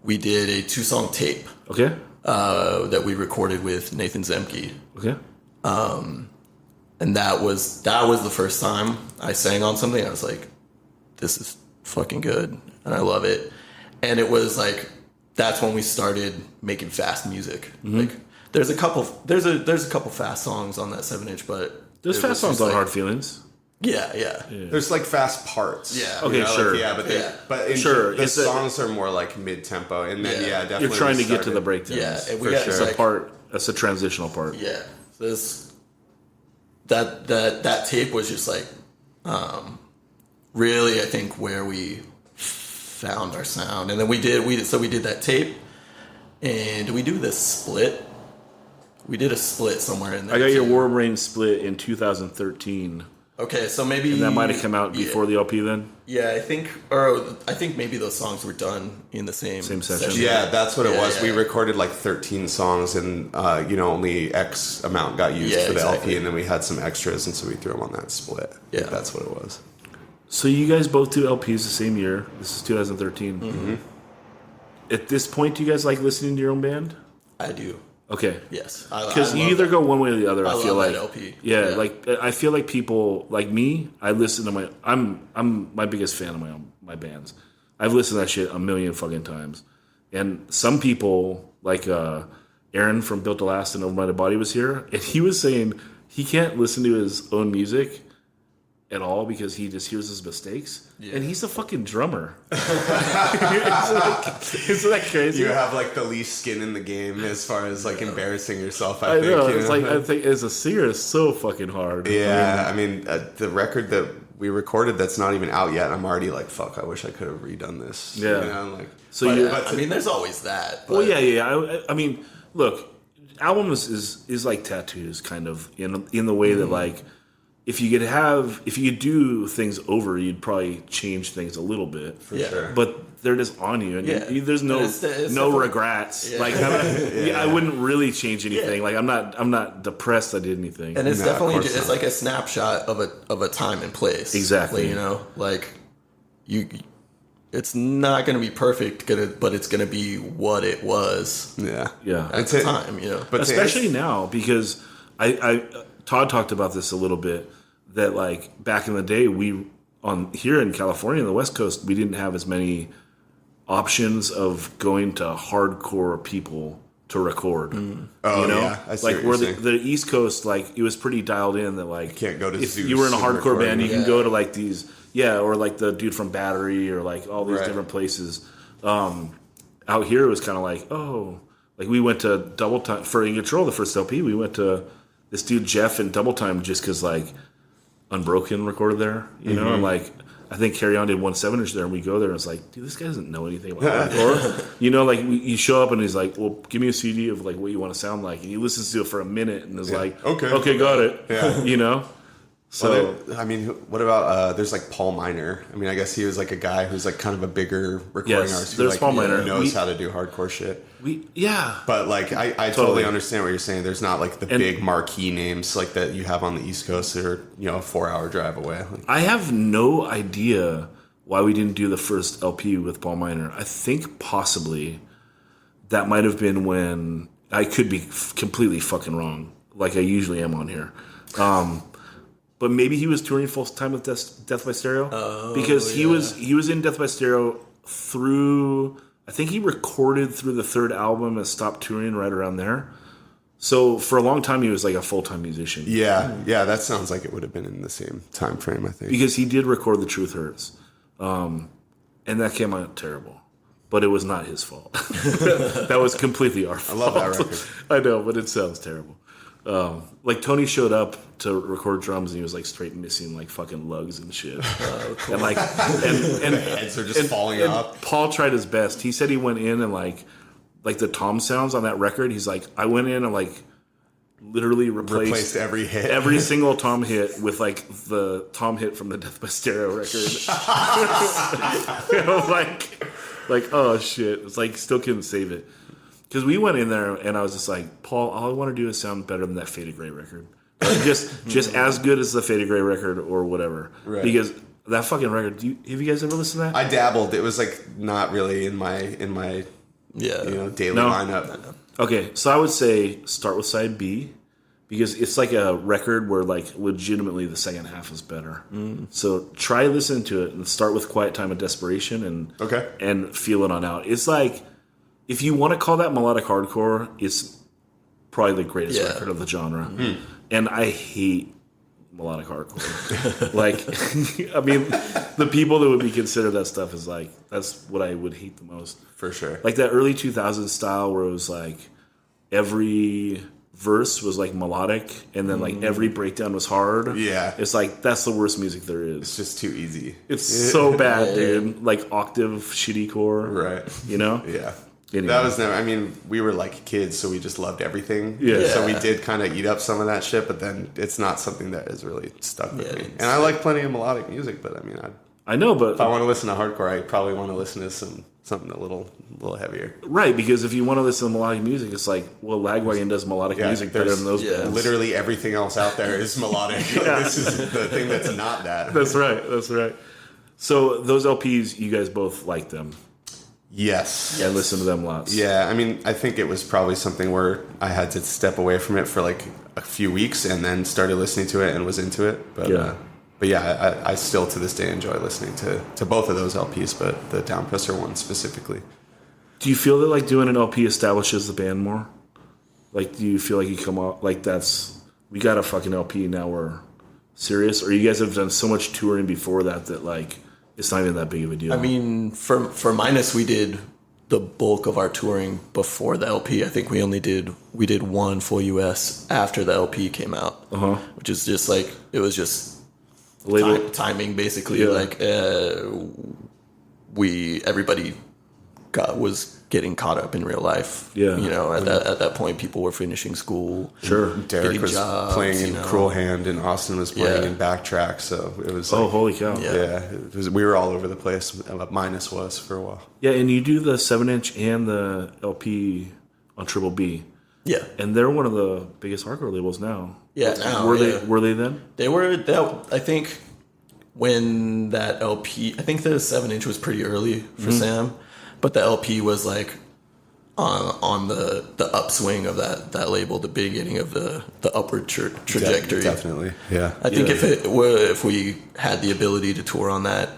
we did a 2-song tape. Okay. That we recorded with Nathan Zemke. Okay. And that was the first time I sang on something. I was like, this is fucking good, and I love it. And it was like, that's when we started making fast music. Like there's a couple fast songs on that 7-inch, but there's fast songs on Hard Feelings. Yeah. There's like fast parts. Yeah. Okay, sure. But the songs are more like mid tempo, and then definitely you're trying to get to the breakdowns. Yeah, and It's a part. That's a transitional part. Yeah. That tape was just like, really, I think where we found our sound, and then we did that tape, and we do this split. We did a split somewhere in there. I got your Warbrain split in 2013. Okay, so maybe... And that might have come out before the LP then? Yeah, I think maybe those songs were done in the same session. Yeah, that's what it was. Yeah. We recorded like 13 songs, and only X amount got used for the LP, and then we had some extras, and so we threw them on that split. Yeah. That's what it was. So you guys both do LPs the same year. This is 2013. Mm-hmm. At this point, do you guys like listening to your own band? I do. Okay. Yes. Because you either go one way or the other. I feel love like that LP. Yeah, like I feel like people like me. I listen to I'm my biggest fan of my bands. I've listened to that shit a million fucking times. And some people like Aaron from Built to Last and Overminded Body was here, and he was saying he can't listen to his own music at all because he just hears his mistakes. Yeah. And he's a fucking drummer. Isn't that crazy? You have like the least skin in the game as far as like embarrassing yourself. I think. Know. It's like I think as a singer, it's so fucking hard. Yeah, I mean the record that we recorded that's not even out yet. I'm already like, fuck. I wish I could have redone this. Yeah, I'm like, so I mean, there's always that. But. Well, yeah. I mean, look, albums is like tattoos, kind of in the way that like. If you could do things over, you'd probably change things a little bit. For sure. But they're just on you, and there's no regrets. Yeah. Like I wouldn't really change anything. Yeah. Like I'm not depressed I did anything. And it's definitely it's like a snapshot of a time and place. Exactly. Like it's not going to be perfect, but it's going to be what it was. Yeah. At the time, But especially now, because Todd talked about this a little bit. That like back in the day, here in California, on the West Coast, we didn't have as many options of going to hardcore people to record. Oh, you know, yeah. I see like what where you're saying. the East Coast, like it was pretty dialed in that like can't go to if Zeus you were in a and hardcore record band, you it. can go to like these or like the dude from Battery or like all these Right. different places. Out here it was kind of like like we went to Double Time for In Control, the first LP. We went to this dude Jeff in Double Time just because like Unbroken recorded there, you know, and like. I think Carry On did 1 7-inch there, and we go there, and it's like, dude, this guy doesn't know anything about hardcore. You know, like, you show up, and he's like, well, give me a CD of, like, what you want to sound like. And he listens to it for a minute, and is like, okay, got it. Yeah. You know? So, I mean, what about, there's like Paul Miner. I mean, I guess he was like a guy who's like kind of a bigger recording Yes, artist who there's like Paul Miner. knows how to do hardcore shit. yeah. But like, I totally understand what you're saying. There's not like the big marquee names like that you have on the East Coast that are, you know, a 4-hour drive away. Like, I have no idea why we didn't do the first LP with Paul Miner. I think possibly that might have been when I could be completely fucking wrong, like I usually am on here. But maybe he was touring full time with Death by Stereo because he was in Death by Stereo through. I think he recorded through the third album and stopped touring right around there. So for a long time he was like a full time musician. yeah, that sounds like it would have been in the same time frame, I think. Because he did record The Truth Hurts. And that came out terrible. But it was not his fault. That was completely our fault. I love that record. I know, but it sounds terrible. Like Tony showed up to record drums and he was like straight missing like fucking lugs and shit. And like and Heads are just falling off. Paul tried his best. He said he went in and like the tom sounds on that record, he's like, I went in and like literally replaced every hit. every single tom hit with like the tom hit from the Death by Stereo record. I was like oh shit. It's like still couldn't save it. Because we went in there and I was just like, Paul, all I want to do is sound better than that Faded Grey record. Like just as good as the Faded Grey record or whatever. Right. Because that fucking record, have you guys ever listened to that? I dabbled. It was like not really in my daily lineup. Okay, so I would say start with side B because it's like a record where like legitimately the second half is better. So try listening to it and start with Quiet Time of Desperation and feel it on out. It's like if you want to call that melodic hardcore, it's probably the greatest record of the genre. And I hate melodic hardcore. Like, I mean, the people that would be considered that stuff is like, that's what I would hate the most. For sure. Like that early 2000s style where it was like every verse was like melodic and then like every breakdown was hard. Yeah. It's like, that's the worst music there is. It's just too easy. It's so bad, dude. Like octave shitty core. Right. You know? Yeah. Anyway. That was never, I mean, we were like kids, so we just loved everything. Yeah. So we did kind of eat up some of that shit, but then it's not something that has really stuck with me. it's- And I like plenty of melodic music, but I mean, I know, but if I want to listen to hardcore, I probably want to listen to something a little heavier. right, because if you want to listen to melodic music, it's like, well, Lagwagon does melodic music better there's than those bands. Literally everything else out there is melodic. Like, this is the thing that's not that. That's right. So those LPs, you guys both like them. Yes. I listen to them lots. Yeah, I mean, I think it was probably something where I had to step away from it for like a few weeks and then started listening to it and was into it. But yeah, I still to this day enjoy listening to both of those LPs, but the Downpresser one specifically. Do you feel that like doing an LP establishes the band more? Like, do you feel like you come out like we got a fucking LP now we're serious, or you guys have done so much touring before that like it's not even that big of a deal? I mean, for Minus, we did the bulk of our touring before the LP. I think we did one full US after the LP came out, which is just like it was just timing basically. Yeah. Like everybody was getting caught up in real life. Yeah. You know, at that point, people were finishing school. Sure. Derek getting was jobs, playing in Cruel Hand, and Austin was playing in Backtrack. So it was. Oh, like, holy cow! Yeah, we were all over the place. Minus was for a while. Yeah, and you do the 7-inch and the LP on Triple B. Yeah. And they're one of the biggest hardcore labels now. Yeah, now. Were they then? They were, I think, when that LP, I think the 7-inch was pretty early for Sam, but the LP was like on the upswing of that label, the beginning of the upward trajectory. Definitely, yeah. I think if we had the ability to tour on that,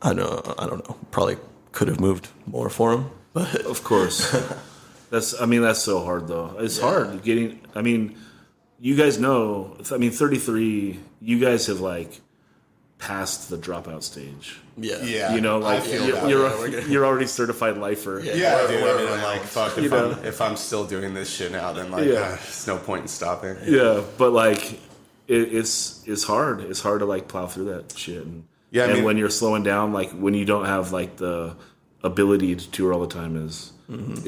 I don't know, probably could have moved more for him. But Of course. That's so hard though. It's hard getting. I mean, you guys know. 33. You guys have like past the dropout stage. Yeah. You know, like I feel that. you're already certified lifer. Yeah, dude. I mean, I'm like, fuck. If I'm still doing this shit now, then like, there's no point in stopping. Yeah, but like, it's hard. It's hard to like plow through that shit. And when you're slowing down, like when you don't have like the ability to tour all the time, it's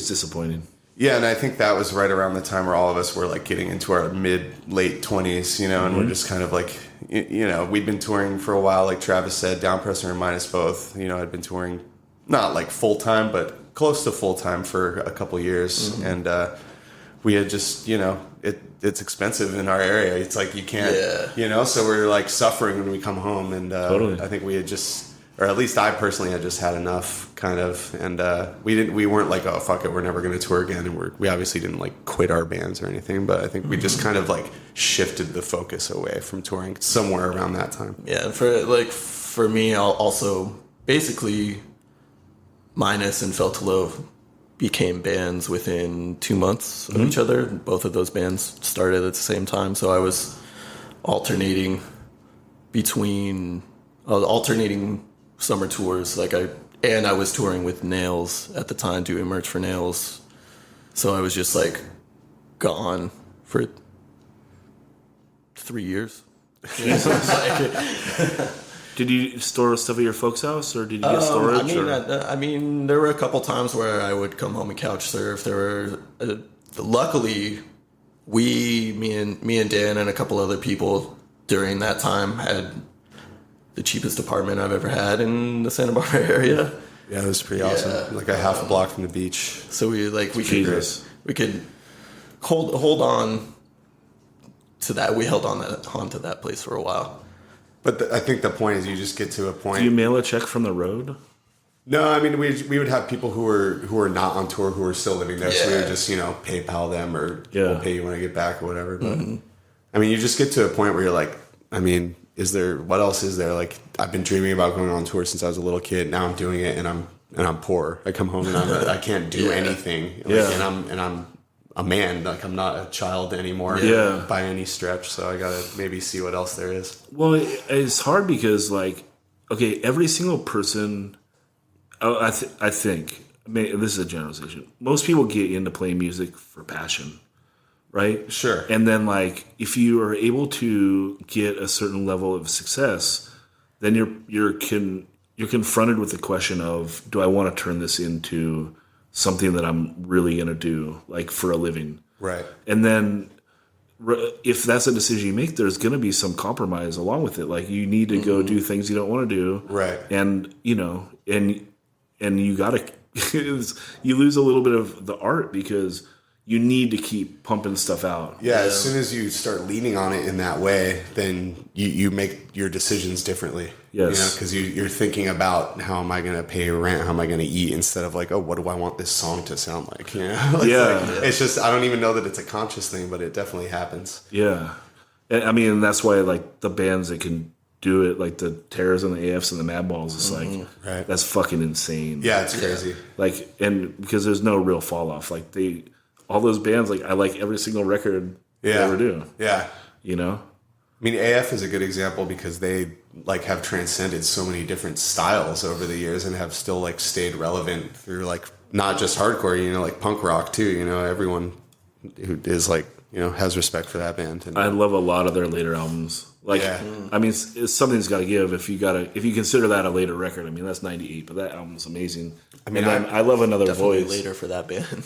disappointing. Yeah, and I think that was right around the time where all of us were like getting into our late 20s, you know, and we're just kind of like, you know, we'd been touring for a while, like Travis said, Downpresser and Minus both, you know, had been touring not like full time, but close to full time for a couple years, and we had just, you know, it's expensive in our area. It's like you can't, you know, so we're like suffering when we come home, and Totally. I think we had just. Or at least I personally had just had enough, kind of, and we weren't like, oh fuck it, we're never going to tour again, and we obviously didn't like quit our bands or anything, but I think we just kind of like shifted the focus away from touring somewhere around that time. Yeah, and for me, I'll also basically Minus and Felt to Low became bands within 2 months of each other. Both of those bands started at the same time, so I was alternating summer tours, I was touring with Nails at the time, doing merch for Nails, so I was just like gone for 3 years. Did you store stuff at your folks' house, or did you get storage? I mean, there were a couple times where I would come home and couch surf. There were, luckily, me and Dan and a couple other people during that time had the cheapest apartment I've ever had in the Santa Barbara area. Yeah, it was pretty awesome. Like a half a block from the beach. So we could hold on to that. We held on to that place for a while. But I think the point is, you just get to a point. Do you mail a check from the road? No, I mean we would have people who were not on tour who were still living there, so we would just, you know, PayPal them, or we'll pay you when I get back or whatever. But I mean, you just get to a point where you're like, I mean, what else is there? Like, I've been dreaming about going on tour since I was a little kid. Now I'm doing it, and I'm poor. I come home and I can't do anything. Like, and I'm a man. Like, I'm not a child anymore by any stretch. So I gotta maybe see what else there is. Well, it's hard because, like, okay, every single person. I think. I mean, this is a generalization. Most people get into playing music for passion. Right? Sure. And then, like, if you are able to get a certain level of success, then you're confronted with the question of, do I want to turn this into something that I'm really going to do, like, for a living? Right. And then if that's a decision you make, there's going to be some compromise along with it. Like, you need to go do things you don't want to do. Right. And, you know, and you got to, you lose a little bit of the art because you need to keep pumping stuff out. Yeah, as soon as you start leaning on it in that way, then you make your decisions differently. Yes. You know, because you're thinking about, how am I going to pay rent? How am I going to eat? Instead of like, oh, what do I want this song to sound like? You know? It's just, I don't even know that it's a conscious thing, but it definitely happens. Yeah. I mean, that's why, like, the bands that can do it, like the Terrors and the AFs and the Madballs, it's like, that's fucking insane. Yeah, it's crazy. Like, and because there's no real fall off. Like, all those bands, like, I like every single record they ever do. Yeah. You know? I mean, AF is a good example because they, like, have transcended so many different styles over the years and have still, like, stayed relevant through, like, not just hardcore, you know, like punk rock too. You know, everyone who is, like, you know, has respect for that band. And I love a lot of their later albums. Like, I mean, it's something's got to give if you consider that a later record. I mean, that's 98, but that album's amazing. I mean, I love Another Voice. Later for that band.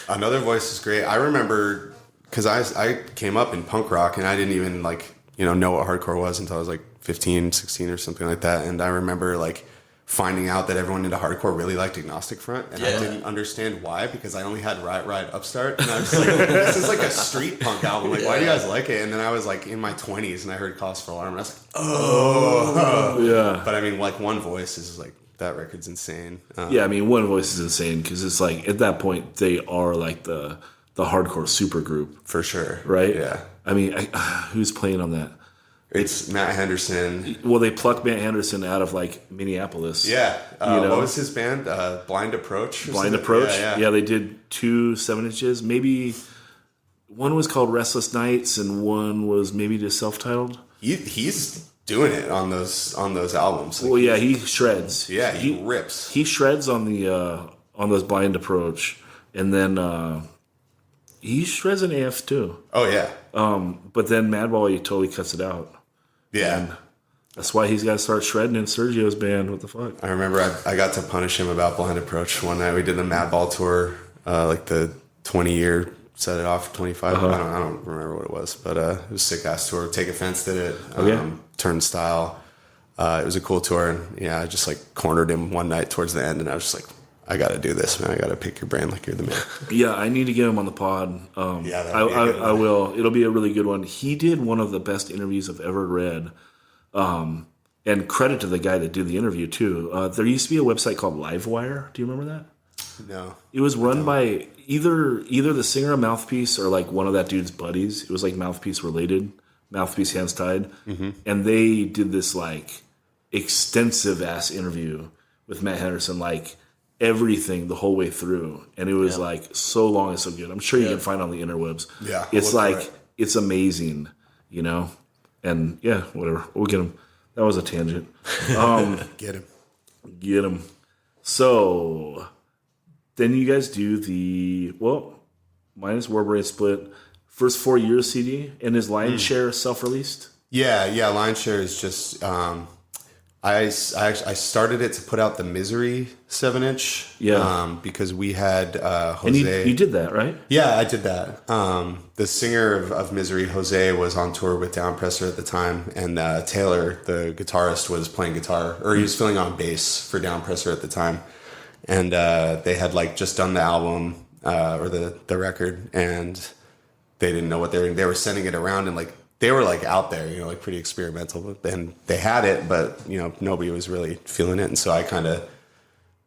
Another Voice is great. I remember, because I came up in punk rock and I didn't even, like, you know what hardcore was until I was like 15, 16 or something like that. And I remember, like, finding out that everyone into hardcore really liked Agnostic Front, and I didn't understand why, because I only had Riot Ride Upstart, and I was like, this is like a street punk album, like, why do you guys like it? And then I was like in my 20s and I heard Cause for Alarm, and I was like, oh. But I mean, like, One Voice is like, that record's insane. I mean, One Voice is insane because it's like, at that point they are like the hardcore super group for sure, right? Yeah. I mean, who's playing on that? It's Matt Henderson. Well, they plucked Matt Henderson out of like Minneapolis. Yeah. You know? What was his band? Blind Approach? Blind Approach. Yeah, they did 2 7-inches. Maybe one was called Restless Nights, and one was maybe just self-titled. He's doing it on those albums. Like, Well, yeah, he shreds. yeah, he rips. He shreds on those Blind Approach, and then he shreds in AF too. Oh yeah. But then Madball, he totally cuts it out. Yeah. That's why he's got to start shredding in Sergio's band. What the fuck? I remember I got to punish him about Blind Approach one night. We did the Madball tour, like the 20-year set it off 25. I don't remember what it was, but it was a sick ass tour. Take Offense did it. Turnstile. It was a cool tour, and yeah, I just like cornered him one night towards the end, and I was just like, I got to do this, man. I got to pick your brain like you're the man. Yeah, I need to get him on the pod. Yeah, I will. It'll be a really good one. He did one of the best interviews I've ever read. And credit to the guy that did the interview too. There used to be a website called Livewire. Do you remember that? No. It was run by either the singer of Mouthpiece or like one of that dude's buddies. It was like Mouthpiece related, Mouthpiece Hands Tied, and they did this like extensive ass interview with Matt Henderson, like everything the whole way through, and it was like so long and so good. I'm sure you can find it on the interwebs. Yeah, it's like it's amazing, you know. And yeah, whatever, we'll get him. That was a tangent. Get him. So then you guys do the minus Warbraid split first 4 years CD, and is Lion Share self-released? Yeah. Lionshare is just. I started it to put out the Misery 7-inch. Yeah. Because we had Jose. And you did that, right? Yeah, I did that. The singer of Misery, Jose, was on tour with Downpresser at the time, and Taylor, the guitarist, was playing guitar, or he was filling on bass for Downpresser at the time. And they had like just done the album or the record, and they didn't know what they were sending it around, and like they were like out there, you know, like pretty experimental. And they had it, but you know, nobody was really feeling it. And so I kind of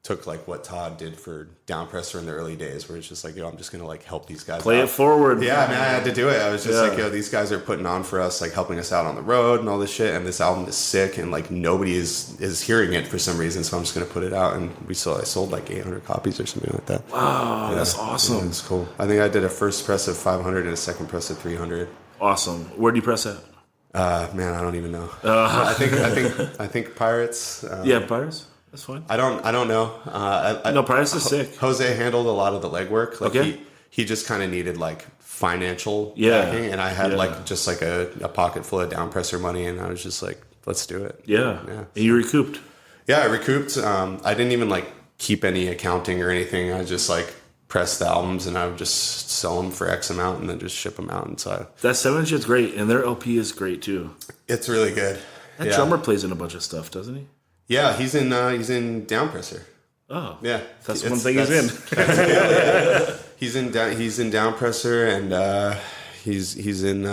took like what Todd did for Downpresser in the early days, where it's just like, yo, I'm just gonna like help these guys Play out. it forward. Yeah, man, I had to do it. I was just like, yo, these guys are putting on for us, like helping us out on the road and all this shit. And this album is sick, and like nobody is hearing it for some reason. So I'm just gonna put it out. And I sold like 800 copies or something like that. Wow, that's awesome. Yeah, it's cool. I think I did a first press of 500 and a second press of 300. Awesome. Where do you press that? Man, I don't even know. I think Pirates. Yeah, Pirates. That's fine. I don't know. No, Pirates is sick. Jose handled a lot of the legwork. Like Okay. he just kind of needed like financial Yeah. backing, and I had Yeah. like just like a pocket full of Downpresser money, and I was just like, let's do it. Yeah. Yeah. And you recouped. Yeah, I recouped. I didn't even like keep any accounting or anything. I just like press the albums, and I would just sell them for X amount and then just ship them out. And so That 7-inch is great, and their LP is great too. it's really good. That drummer plays in a bunch of stuff, doesn't he? Yeah, he's in Downpresser. Oh, Yeah, that's one thing he's in. He's in Downpresser, and he's in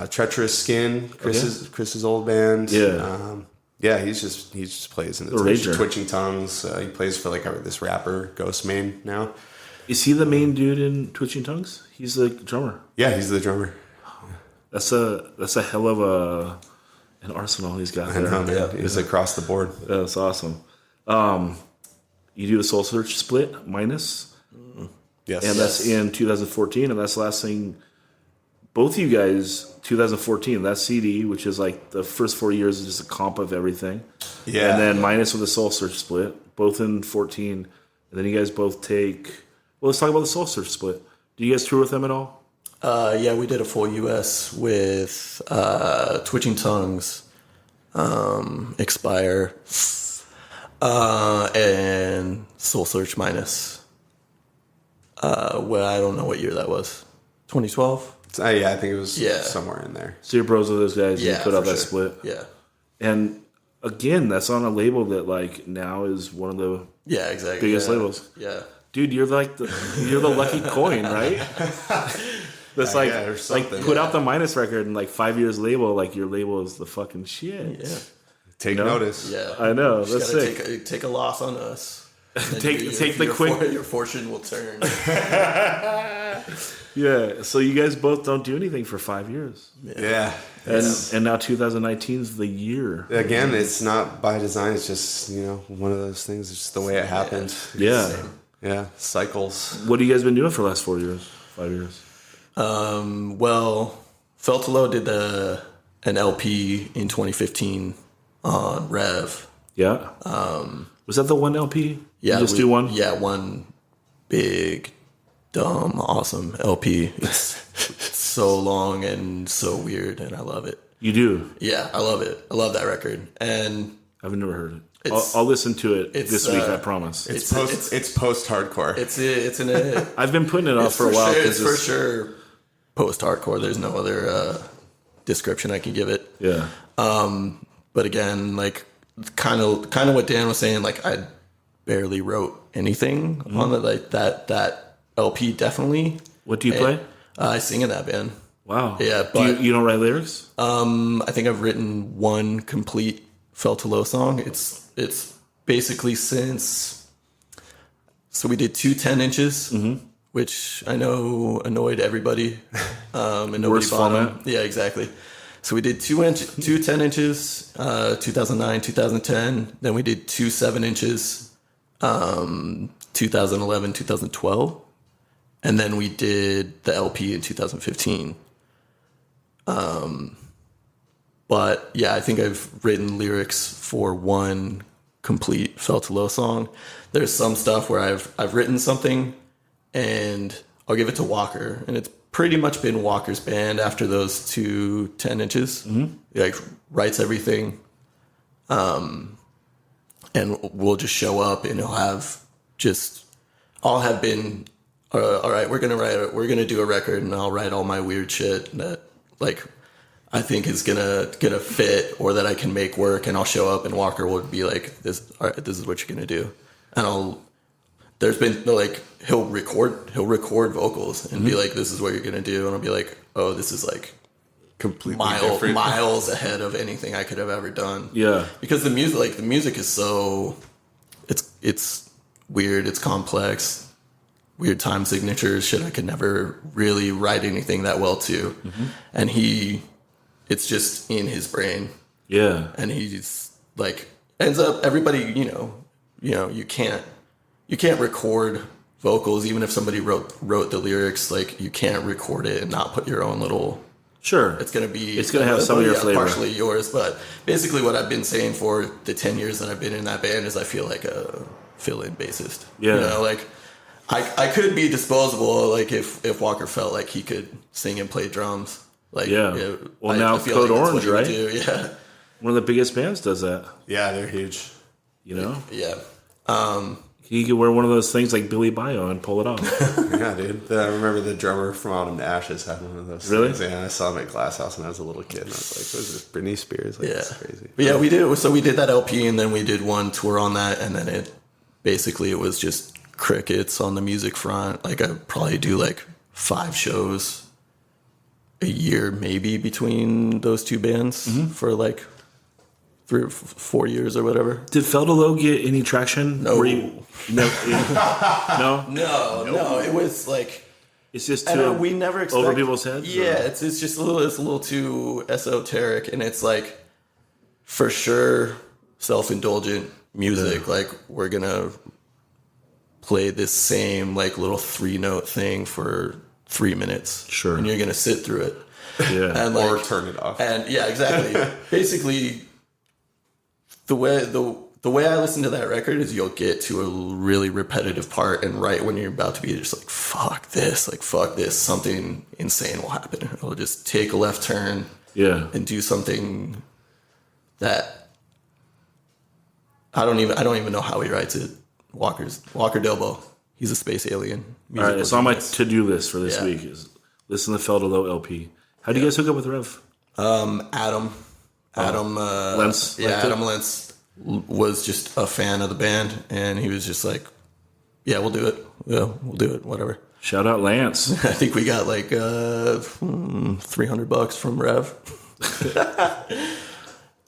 Treacherous Skin, Chris's old band. Yeah. Yeah, he just plays in the Rager. Twitching Tongues. He plays for like this rapper Ghost Main now. Is he the main dude in Twitching Tongues? He's the drummer. Yeah, he's the drummer. That's a hell of an arsenal he's got I there. know, man. He's across the board. That's awesome. You do the Soul Search split minus, Yes, and that's in 2014, and that's the last thing. Both of you guys, 2014, that CD, which is like the first 4 years is just a comp of everything. Yeah. And then minus with the Soul Search split, both in 14. And then you guys both take. Well, let's talk about the Soul Search split. Do you guys tour with them at all? Yeah, we did a full US with Twitching Tongues, Expire, and Soul Search minus. Well, I don't know what year that was. 2012? Yeah, I think it was Yeah. somewhere in there. So you're bros with those guys. Yeah, You put out for that sure. split. Yeah. And again, that's on a label that like now is one of the Yeah, exactly. biggest yeah. labels. Yeah. Dude, you're like you're the lucky coin, right? That's like yeah, or like something. put out the minus record and like 5 years label, like your label is the fucking shit. Yeah. Take No? notice. Yeah. I know. Just That's gotta sick. take a loss on us. Take the quick. Your fortune will turn. Yeah. So you guys both don't do anything for 5 years. Yeah. And now 2019 is the year. Again, it's not by design. It's just, one of those things. It's just the way it happened. Yeah. Yeah. Cycles. What have you guys been doing for the last 4 years? 5 years? Well, Fell to Low did an LP in 2015 on Rev. Yeah. Was that the one LP? Yeah. You just do one? Yeah, one big, dumb, awesome LP. It's so long and so weird, and I love it. You do? Yeah, I love it. I love that record. And I've never heard it. I'll listen to it this week, I promise. It's post-hardcore. I've been putting it off for a while. It's for sure post-hardcore. There's no other description I can give it. Yeah. But again, like kind of what Dan was saying, like I barely wrote anything on it. Like that LP definitely. What do you play? I sing in that band. Wow. Yeah, but you don't write lyrics? I think I've written one complete Fell to Low song. It's basically so we did 2 10 inches, which I know annoyed everybody. And nobody Worst bought them. format. Yeah, exactly. So we did 2 10 inches, 2009, 2010. Then we did 2 7 inches, 2011, 2012. And then we did the LP in 2015. But yeah, I think I've written lyrics for one complete Fell to Low song. There's some stuff where I've written something and I'll give it to Walker, and it's pretty much been Walker's band after those 2 10 inches. He like writes everything. And we'll just show up and I'll have been, all right, we're going to do a record, and I'll write all my weird shit that like I think is gonna fit or that I can make work, and I'll show up and Walker will be like, this is what you're gonna do. And there's been like he'll record vocals and be like, this is what you're gonna do, and I'll be like, oh, this is like Completely miles ahead of anything I could have ever done. Yeah. Because the music is so it's weird, it's complex. Weird time signatures, shit I could never really write anything that well to. And it's just in his brain. Yeah. And he's like, ends up, everybody, you can't record vocals, even if somebody wrote the lyrics, like you can't record it and not put your own little, Sure. it's going to have some of your flavor. Partially yours. But basically what I've been saying for the 10 years that I've been in that band is I feel like a fill-in bassist. Yeah. Like, I could be disposable, like if Walker felt like he could sing and play drums. Like, Yeah. Well, now feel Code that's Orange, what he would right? do, yeah. One of the biggest bands does that. Yeah, they're huge. You know? Yeah. You could wear one of those things like Billy Bio and pull it off. Yeah, dude. I remember the drummer from Autumn to Ashes had one of those Really? things. Yeah, I saw him at Glass House when I was a little kid, and I was like, what is this, Britney Spears? Like, Yeah. That's crazy. But yeah, we did. So we did that LP, and then we did one tour on that, and then it was just crickets on the music front. Like I probably do like 5 shows a year, maybe, between those two bands for like 3 or 4 years or whatever. Did Fell to Low get any traction? No. No? No. It was like, It's just and too we never over people's heads? Yeah, or- it's just a little too esoteric, and it's like for sure self-indulgent music. Yeah. Like we're gonna play this same like little 3-note thing for 3 minutes. Sure. And you're gonna sit through it. Yeah. And Or like, turn it off. and yeah, exactly. Basically, the way I listen to that record is you'll get to a really repetitive part, and right when you're about to be just like, fuck this, something insane will happen. It'll just take a left turn Yeah. and do something that I don't even know how he writes it. Walker Delbo. He's a space alien. All right, it's on my Musical to-do list for this Yeah. week is listen to Fell to Low LP. How do you guys hook up with Rev? Adam Lentz liked it? Adam Lentz was just a fan of the band, and he was just like, yeah, we'll do it. Yeah, we'll do it. Whatever. Shout out Lance. I think we got like $300 from Rev.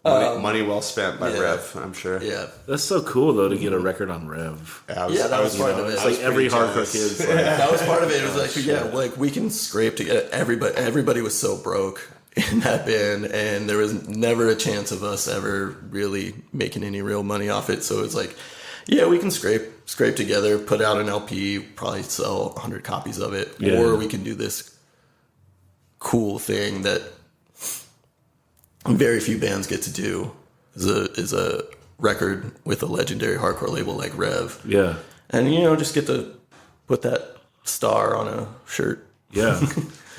Money well spent by Rev, I'm sure. Yeah. That's so cool though to get a record on Rev. That was part of it. It's like every hardcore kid's like, That was part of it. It was like, like we can scrape together. Everybody was so broke in that band, and there was never a chance of us ever really making any real money off it. So it was like, yeah, we can scrape together, put out an LP, probably sell 100 copies of it, or we can do this cool thing that very few bands get to do. Is a record with a legendary hardcore label like Rev. yeah. And just get to put that star on a shirt. Yeah.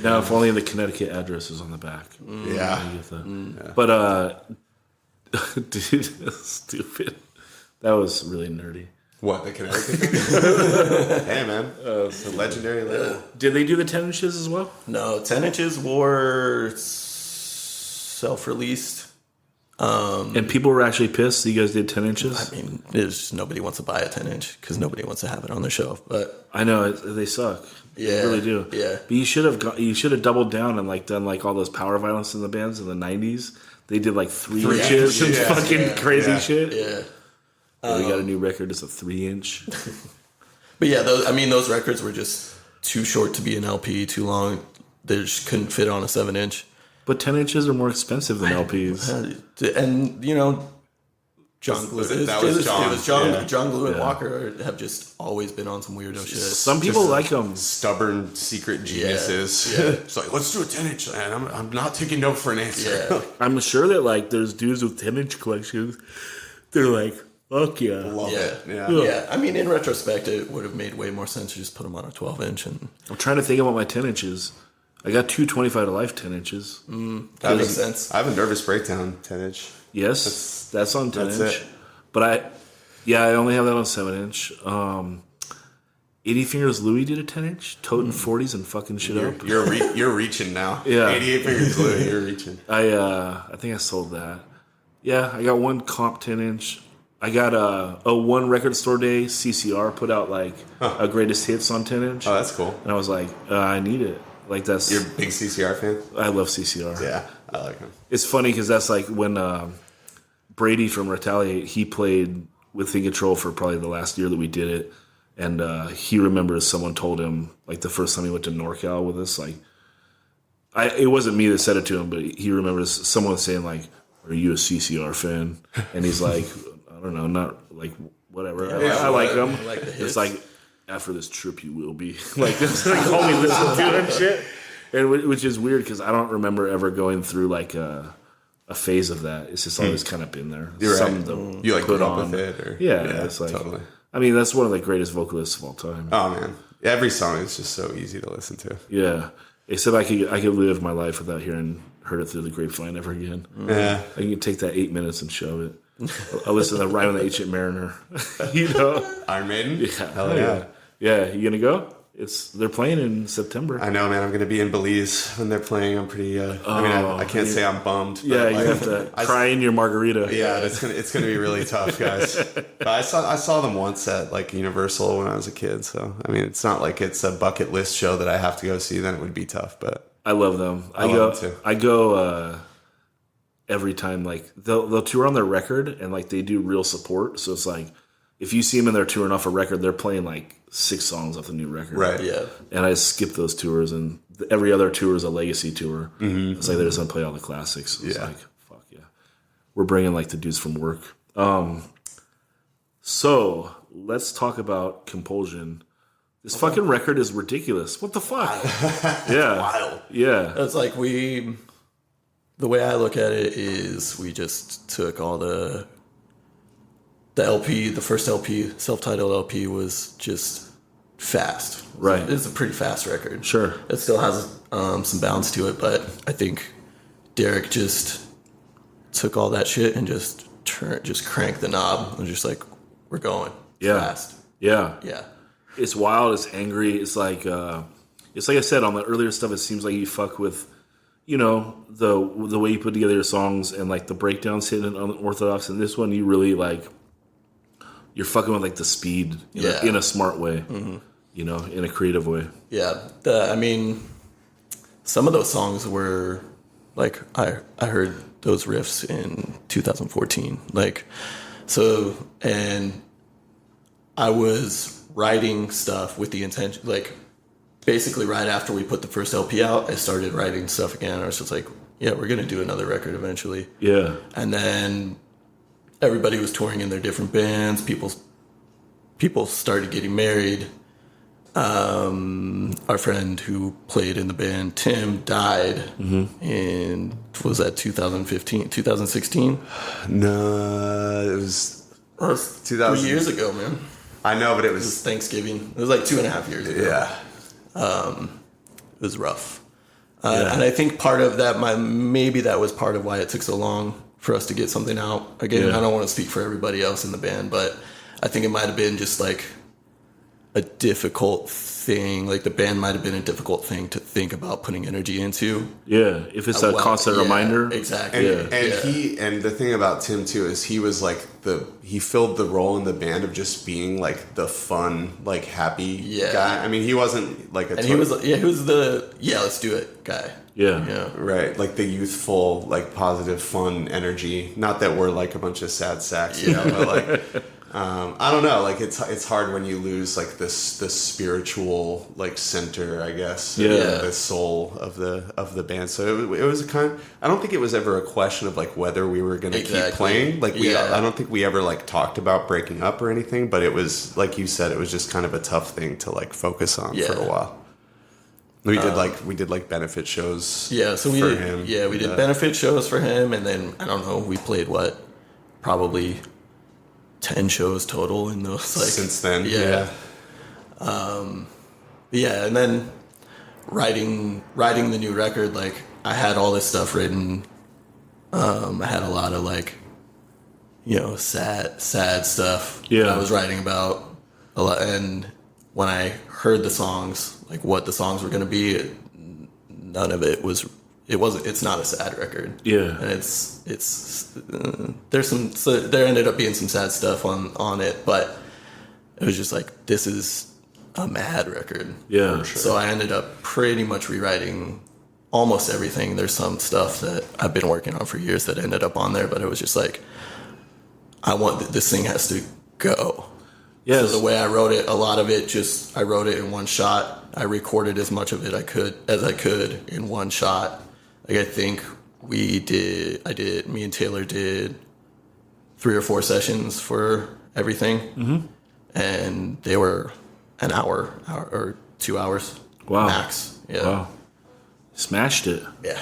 Now, if only the Connecticut address is on the back. Yeah. You get that. But, dude, that's stupid. That was really nerdy. What, the Connecticut thing? Hey, man. It's a legendary label. Did they do the 10 inches as well? No, 10 inches were self-released. And people were actually pissed that you guys did 10 inches? I mean, there's just nobody wants to buy a 10 inch because nobody wants to have it on their shelf. But I know, they suck. Yeah, They really do. yeah. But you should have doubled down and like done like all those power violence in the bands in the 90s. They did like 3 inches and inches. fucking crazy shit. yeah. We got a new record. It's a 3-inch. But yeah, those records were just too short to be an LP, too long. They just couldn't fit on a 7-inch. But 10 inches are more expensive than LPs. And John Glue. That was John. It was John. Yeah. John Glue and Yeah. Walker have just always been on some weirdo shit. Some people like them. Stubborn secret geniuses. Yeah. It's like, let's do a 10-inch, and I'm not taking no for an answer. Yeah. I'm sure that like there's dudes with 10-inch collections. They're like, fuck yeah. Love Yeah. it. Yeah. Yeah, I mean, in retrospect, it would have made way more sense to just put them on a 12-inch. And I'm trying to think about my 10 inches. I got 2 25 to life 10 inches. that makes sense. I have a Nervous Breakdown 10-inch. Yes, that's on 10 that's inch. it. But I only have that on 7 inch. 80 Fingers Louie did a 10 inch, toting 40s and fucking shit up. You're reaching now. Yeah. 88 fingers glue. You're reaching. I think I sold that. Yeah, I got one comp 10 inch. I got a one record store day CCR put out like a greatest hits on 10 inch. Oh, that's cool. And I was like, I need it. Like that's You're a big CCR fan? I love CCR. Yeah, I like him. It's funny because that's like when Brady from Retaliate, he played with In Control for probably the last year that we did it, and he remembers someone told him like the first time he went to NorCal with us, like it wasn't me that said it to him, but he remembers someone saying like, "Are you a CCR fan?" And he's like, "I don't know, not like whatever. I like them." I like the hits. It's like after this trip you will be like this, like homie listen to and shit, and which is weird because I don't remember ever going through like a phase of that. It's just always kind of been there. You're Something right. to You like put put up on. with it? Or, Yeah, it's like totally. I mean, that's one of the greatest vocalists of all time. Oh, man. Every song is just so easy to listen to. Yeah, except I could live my life without heard it through the grapevine ever again. Yeah. I can take that 8 minutes and shove it. I listen to Ride on the Ancient Mariner. You know, Iron Maiden? yeah, Hell yeah. yeah. You gonna go? They're playing in September. I know, man. I'm going to be in Belize when they're playing. I'm pretty. I can't say I'm bummed. But Yeah, you like, have to cry in your margarita. Yeah, it's gonna be really tough, guys. But I saw them once at like Universal when I was a kid. So I mean, it's not like it's a bucket list show that I have to go see. Then it would be tough. But I love them. I love them too. I go every time. Like they'll tour on their record, and like they do real support. So it's like if you see them and they're touring off a record, they're playing like 6 songs off the new record. right, Yeah. And I skip those tours, and every other tour is a legacy tour. Mm-hmm. It's like they just don't play all the classics. It's Yeah. like fuck yeah, we're bringing like the dudes from work. So let's talk about Compulsion. This fucking record is ridiculous. What the fuck? Yeah. wild. Yeah. It's like the way I look at it is we just took all the LP, the first LP, self-titled LP was just fast. Right. It's a pretty fast record. Sure. It still has some bounce to it, but I think Derek just took all that shit and just cranked the knob and just like, we're going. Yeah. Fast. Yeah. Yeah. It's wild. It's angry. It's like I said on the earlier stuff. It seems like you fuck with, you know, the way you put together your songs and like the breakdowns hitting unorthodox. And this one, you really like, you're fucking with like the speed in a smart way, you know, in a creative way. Yeah. I mean, some of those songs were like I heard those riffs in 2014. Like, so, and I was writing stuff with the intention, like, basically right after we put the first LP out, I started writing stuff again. I was just like, yeah, we're going to do another record eventually. Yeah. And then everybody was touring in their different bands. People started getting married. Our friend who played in the band, Tim, died in, was that 2015, 2016? No, it was 3 years ago, man. I know, but it It was was Thanksgiving. It was like 2.5 years ago. yeah. It was rough. And I think part of that, maybe that was part of why it took so long for us to get something out. Again, Yeah. I don't want to speak for everybody else in the band, but I think it might have been just like a difficult thing. Like the band might have been a difficult thing to think about putting energy into. Yeah. If it's a constant reminder. Exactly. And the thing about Tim too is he was like he filled the role in the band of just being like the fun, like happy guy. I mean, he wasn't like he was the let's do it guy. Yeah. right, like the youthful, like positive, fun energy. Not that we're like a bunch of sad sacks, you know, but like I don't know, like it's hard when you lose like this spiritual like center, I guess, the soul of the band. So it was a kind. I don't think it was ever a question of like whether we were going to keep playing. Like I don't think we ever like talked about breaking up or anything. But it was like you said, it was just kind of a tough thing to like focus on for a while. We did like benefit shows. Yeah, so we did benefit shows for him, and then I don't know, we played probably 10 shows total in those, like, since then. And then writing the new record, like I had all this stuff written. I had a lot of like, you know, sad stuff that I was writing about a lot. And when I heard the songs, like what the songs were going to be, none of it was. It's not a sad record. Yeah. And there ended up being some sad stuff on it, but it was just like, this is a mad record. Yeah. For sure. So I ended up pretty much rewriting almost everything. There's some stuff that I've been working on for years that ended up on there, but it was just like, this thing has to go. Yes. So the way I wrote it, a lot of it I wrote it in one shot. I recorded as much of it as I could in one shot. Like I think me and Taylor did 3 or 4 sessions for everything. And they were an hour or 2 hours max. Yeah. Wow. Smashed it. Yeah.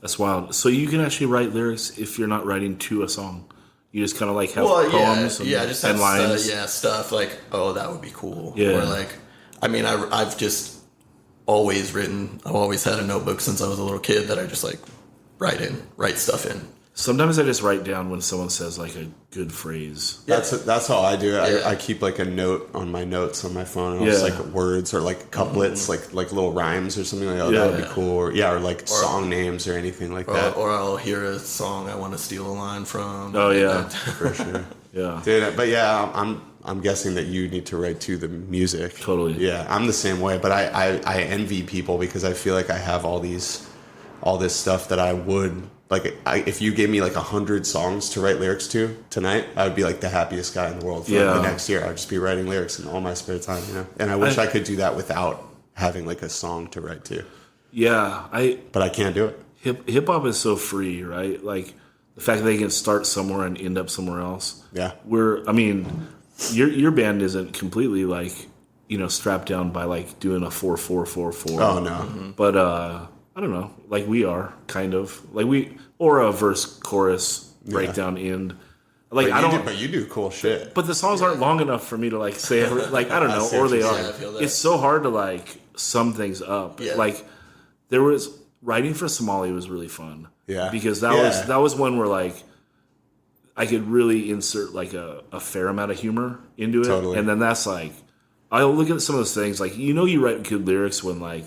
That's wild. So you can actually write lyrics if you're not writing to a song. You just kind of like have poems and lines. Stuff like, oh, that would be cool. Yeah. Or like, I mean, I've just always written. I've always had a notebook since I was a little kid that I just like write stuff in. Sometimes I just write down when someone says like a good phrase. That's how I do it. I keep like a note on my notes on my phone. And it's like words or like couplets, like little rhymes or something like that. That would be cool. Or like song names or anything like that. Or I'll hear a song I want to steal a line from. Oh yeah, for sure. Yeah, dude. But yeah, I'm guessing that you need to write to the music. Totally. Yeah, I'm the same way. But I envy people because I feel like I have all this stuff that I would. Like, if you gave me like 100 songs to write lyrics to tonight, I would be like the happiest guy in the world for the next year. I'd just be writing lyrics in all my spare time, you know? And I wish I could do that without having like a song to write to. Yeah. But I can't do it. Hip hop is so free, right? Like the fact that they can start somewhere and end up somewhere else. Yeah. Your band isn't completely like, you know, strapped down by like doing a 4-4-4-4. Oh no. But I don't know, like we are kind of like or a verse chorus breakdown end. Like but you do cool shit. But the songs aren't long enough for me to like say like I don't know, or they are. I feel that. It's so hard to like sum things up. Yeah. Like there was writing for Somali was really fun. Yeah, because that was one where like I could really insert like a fair amount of humor into it, Totally. and then that's like I'll look at some of those things like you write good lyrics when like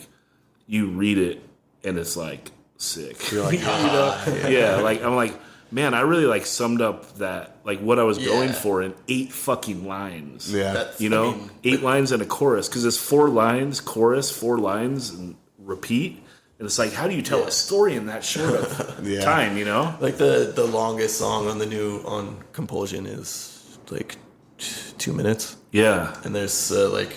you read it. And it's like sick. You're like, like I'm like, man, I really like summed up that like what I was going for in 8 fucking lines. Yeah, 8 lines and a chorus because it's 4 lines, chorus, 4 lines, and repeat. And it's like, how do you tell a story in that short of time, you know? Like the longest song on Compulsion is like 2 minutes. Yeah. And there's a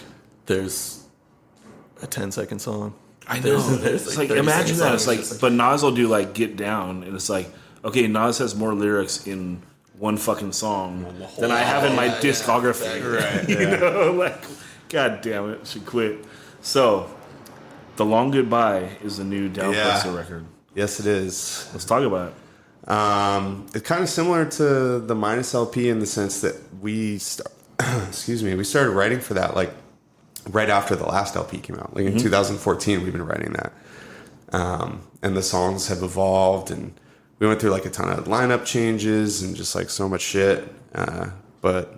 10-second song. I know. There's it's like imagine that. It's like, but Nas will do like Get Down, and it's like, okay, Nas has more lyrics in one fucking song than I have in my discography. Right. You know, like, god damn it, should quit. So, The Long Goodbye is the new Downpresser record. Yes, it is. Let's talk about it. It's kind of similar to the Minus LP in the sense that we started writing for that like right after the last LP came out. Like in 2014, we've been writing that. And the songs have evolved, and we went through like a ton of lineup changes and just like so much shit. But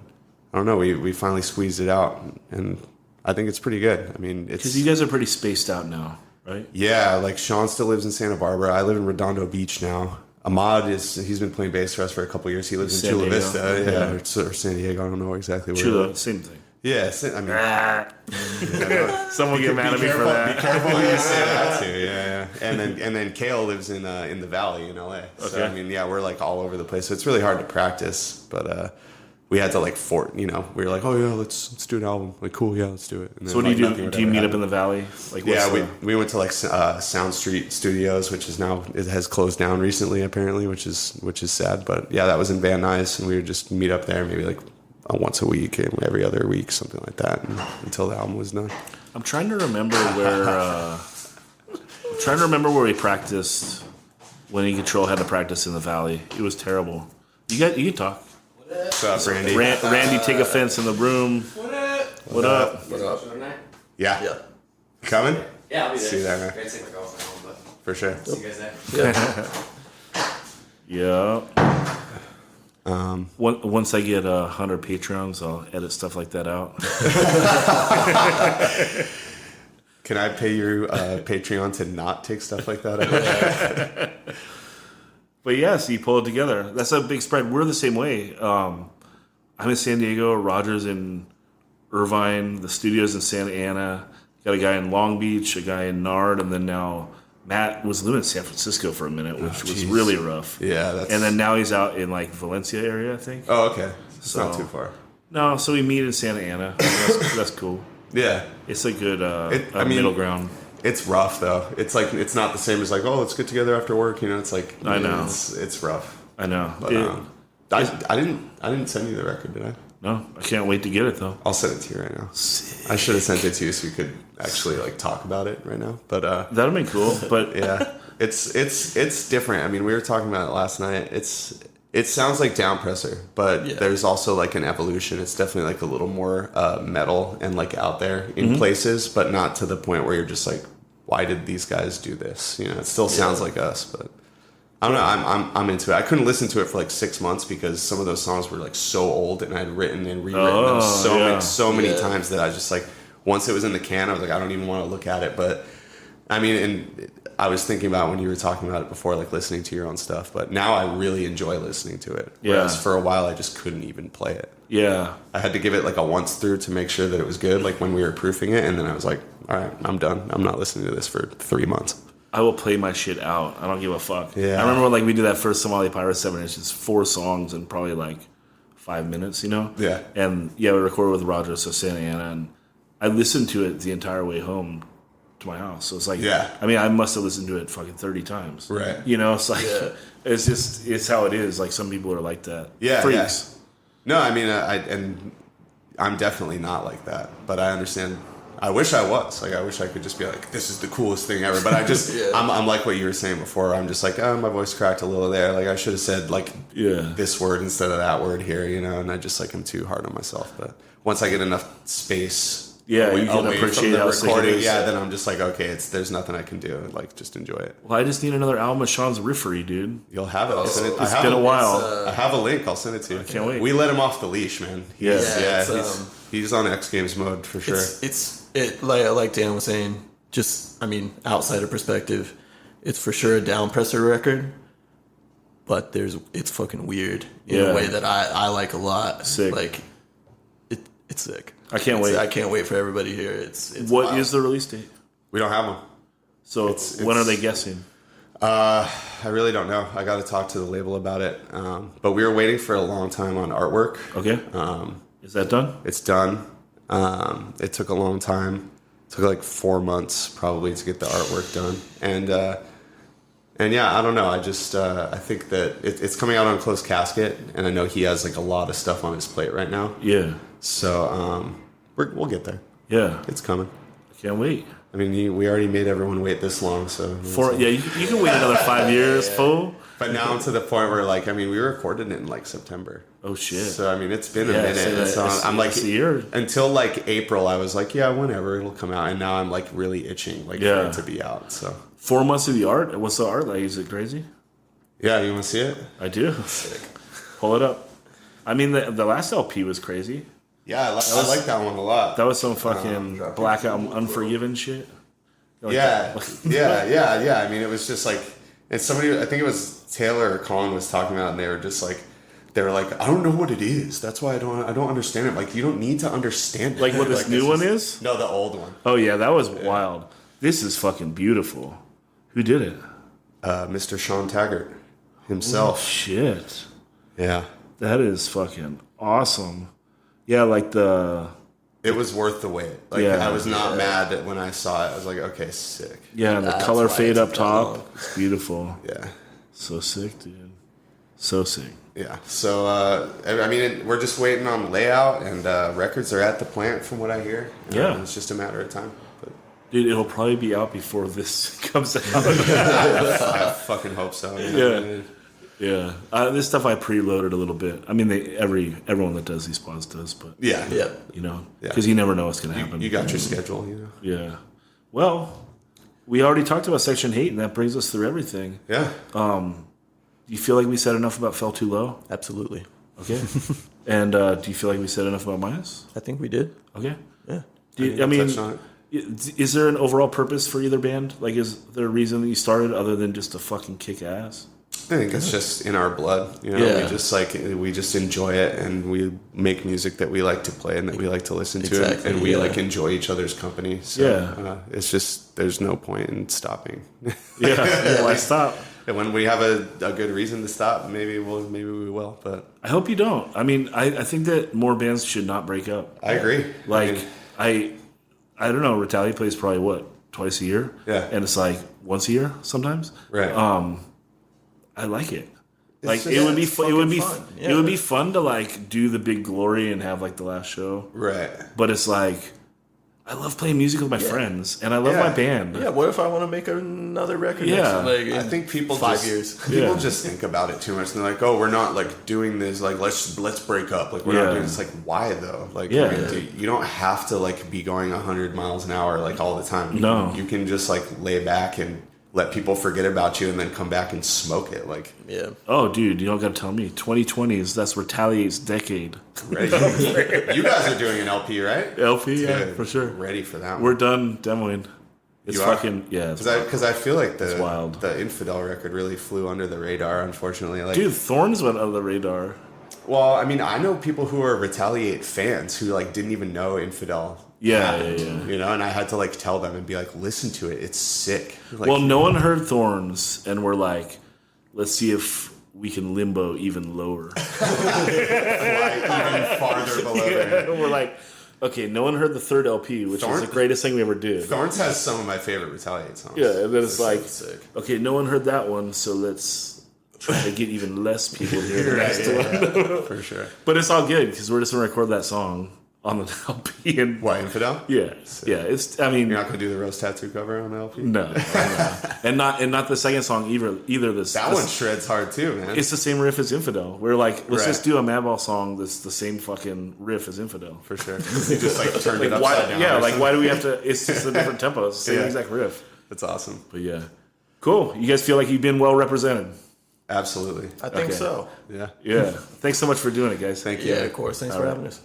I don't know, we finally squeezed it out, and I think it's pretty good. I mean, it's... Because you guys are pretty spaced out now, right? Yeah, like Sean still lives in Santa Barbara. I live in Redondo Beach now. Ahmad he's been playing bass for us for a couple of years. He lives in Chula Vista, or San Diego. I don't know exactly where. Chula, same thing. Yeah, I mean, someone get mad at me for that. Be careful who you say that to. Yeah. And then Kale lives in the Valley in LA. Okay. So I mean, yeah, we're like all over the place. So it's really hard to practice, but we had to like we were like, oh yeah, let's do an album. Like, cool, yeah, let's do it. And then, so what do you do? Do you meet up in the Valley? Like, we went to like Sound Street Studios, which is now, it has closed down recently apparently, which is sad. But yeah, that was in Van Nuys, and we would just meet up there maybe like once a week, every other week, something like that, until the album was done. I'm trying to remember where we practiced when In Control had to practice in the Valley. It was terrible. You can talk. What's up, Randy? Randy, take offense in the room. What up? Yeah. Yeah. Coming? Yeah, I'll be there. See you there, man. I'm gonna take my girlfriend home, but For sure. see you guys there. Yeah. Once I get 100 Patreons, I'll edit stuff like that out. Can I pay your Patreon to not take stuff like that out? But yeah, so you pull it together. That's a big spread. We're the same way. I'm in San Diego. Roger's in Irvine. The studio's in Santa Ana. Got a guy in Long Beach, a guy in Nard, and then now Matt was living in San Francisco for a minute, which was really rough. Yeah, and then now he's out in like Valencia area, I think. Oh, okay. It's not too far. No, so we meet in Santa Ana. That's cool. Yeah. It's a good middle ground. It's rough though. It's like, it's not the same as like, oh, let's get together after work. You know, it's like, I know it's rough. I know. But, I didn't send you the record, did I? No, I can't wait to get it though. I'll send it to you right now. Sick. I should have sent it to you so we could actually like talk about it right now. But that'd be cool. But yeah, it's different. I mean, we were talking about it last night. It sounds like Downpresser, but there's also like an evolution. It's definitely like a little more metal and like out there in places, but not to the point where you're just like, why did these guys do this? You know, it still sounds like us, but I don't know. I'm into it. I couldn't listen to it for like 6 months because some of those songs were like so old, and I'd written and rewritten them so many times that I just like, once it was in the can, I was like, I don't even want to look at it. But I mean, and I was thinking about when you were talking about it before, like listening to your own stuff. But now I really enjoy listening to it. Whereas for a while, I just couldn't even play it. Yeah. I had to give it like a once through to make sure that it was good, like when we were proofing it. And then I was like, all right, I'm done. I'm not listening to this for 3 months. I will play my shit out. I don't give a fuck. Yeah. I remember when like we did that first Somali Pirate 7 inch. It's 4 songs in probably like 5 minutes, you know? Yeah. And yeah, we recorded with Roger, so Santa Ana, and I listened to it the entire way home to my house. So it's like, I mean, I must have listened to it fucking 30 times. Right. You know, it's like, it's how it is. Like some people are like that. Yeah. Freaks. Yeah. No, I mean, and I'm definitely not like that, but I understand. I wish I was. Like, I wish I could just be like, this is the coolest thing ever. But I just, I'm like what you were saying before. I'm just like, oh, my voice cracked a little there. Like, I should have said, like, this word instead of that word here, you know? And I just, like, I'm too hard on myself. But once I get enough space, you can appreciate how recording, then I'm just like, okay, there's nothing I can do. Like, just enjoy it. Well, I just need another album of Sean's Riffery, dude. You'll have it. I'll send it. It's been a while. I have a link. I'll send it to you. I can't wait. We let him off the leash, man. He's on X Games mode for sure. Like Dan was saying, just, I mean, outsider perspective, it's for sure a Downpresser record, but it's fucking weird in a way that I like a lot. Sick. Like, it's sick. I can't wait. I can't wait for everybody here. It's what is the release date? We don't have one. So when are they guessing? I really don't know. I got to talk to the label about it. But we were waiting for a long time on artwork. Okay. Is that done? It's done. It took a long time. It took like 4 months probably to get the artwork done. And yeah, I don't know. I think that it's coming out on Closed Casket, and I know he has like a lot of stuff on his plate right now. Yeah. So we'll get there. Yeah. It's coming. I can't wait. I mean, we already made everyone wait this long, so. You can wait another 5 years, fool. But now I'm to the point where, like, I mean, we recorded it in like September. Oh shit. So I mean, it's been a minute. So I'm like, a year. Until like April, I was like, yeah, whenever it'll come out, and now I'm like really itching, like for it to be out. So 4 months of the art. What's the art like? Is it crazy? yeah, you want to see it? I do. Pull it up. I mean, the last LP was crazy. Yeah, I like that one a lot. That was some fucking Blackout Unforgiven shit. Like yeah. I mean, it was just like, and somebody, I think it was Taylor or Colin was talking about, it, and they were like, I don't know what it is. That's why I don't understand it. Like, you don't need to understand it. Like what this new one is? No, the old one. Oh yeah, that was wild. This is fucking beautiful. Who did it? Mr. Sean Taggart himself. Oh, shit. Yeah. That is fucking awesome. Yeah, like it was worth the wait. Like, I was not mad when I saw it. I was like, okay, sick. Yeah, the color fade up top. It's beautiful. Yeah. So sick, dude. So sick. Yeah. So, I mean, we're just waiting on layout, and records are at the plant from what I hear. Yeah. It's just a matter of time. But Dude, it'll probably be out before this comes out. I fucking hope so. Yeah. Yeah, this stuff I preloaded a little bit. I mean, everyone that does these pods does, but Yeah. you know, because you never know what's going to happen. You got your schedule, you know. Yeah. Well, we already talked about Section 8, and that brings us through everything. Yeah. Do you feel like we said enough about Fell Too Low? Absolutely. Okay. And do you feel like we said enough about Minus? I think we did. Okay. Yeah. I mean, touched on is there an overall purpose for either band? Like, is there a reason that you started other than just to fucking kick ass? I think it's just in our blood, you know. Yeah. We just enjoy it, and we make music that we like to play and that we like to listen to, Exactly, and we like enjoy each other's company. So it's just there's no point in stopping. Yeah, why stop? And when we have a good reason to stop, maybe we will. But I hope you don't. I mean, I think that more bands should not break up. I agree. Like, I don't know. Retaliate plays probably what, twice a year? Yeah. And it's like once a year sometimes. Right. I like it. It's Like just- it would be it's fun. It would be fucking fun. it would be fun to like do the big glory and have like the last show. Right. But it's like I love playing music with my friends and I love my band. Yeah, what if I want to make another record? Yeah. I I think people 5 just, years. People Yeah. just think about it too much. And they're like, "Oh, we're not like doing this. Like, let's break up. Like, we're not Yeah. doing this. Like, why though? Like, Yeah. I mean, dude, you don't have to like be going 100 miles an hour like all the time. No. You can just like lay back and let people forget about you, and then come back and smoke it. Like, Yeah. Oh, dude, you don't got to tell me. 2020 that's Retaliate's decade. right? You guys are doing an LP, right? LP, yeah, Dude, for sure. Ready for that? We're done demoing. It's You are? fucking it's Because I feel like It's wild. the Infidel record really flew under the radar. Unfortunately, like, dude. Thorns went under the radar. well, I mean, I know people who are Retaliate fans who like didn't even know Infidel. Yeah, happened, yeah. You know, and I had to like tell them and be like, listen to it, it's sick. Like, Well, no one heard Thorns, and we're like, let's see if we can limbo even lower. even farther below there. We're like, okay, no one heard the third LP, which is the greatest thing we ever did. Thorns has some of my favorite Retaliate songs. Yeah, and then it's like, sick. okay, no one heard that one, so let's try to get even less people to hear the next one. For sure. But it's all good because we're just gonna record that song on the LP and Why, Infidel? yeah. It's. I mean, You're not gonna do the Rose Tattoo cover on the LP? no, and not the second song either. That one shreds hard too, man. It's the same riff as Infidel. We're like, let's Right. just do a Madball song that's the same fucking riff as Infidel. For sure. You just like turned it Like upside why? down. Yeah, or like something. why do we have to? It's just a different tempo. It's the same Yeah. exact riff. That's awesome. But yeah, cool. You guys feel like you've been well represented. Absolutely. I think Okay. so. Yeah. Yeah. Thanks so much for doing it, guys. Thank you. Yeah, of course. Thanks for right. having us.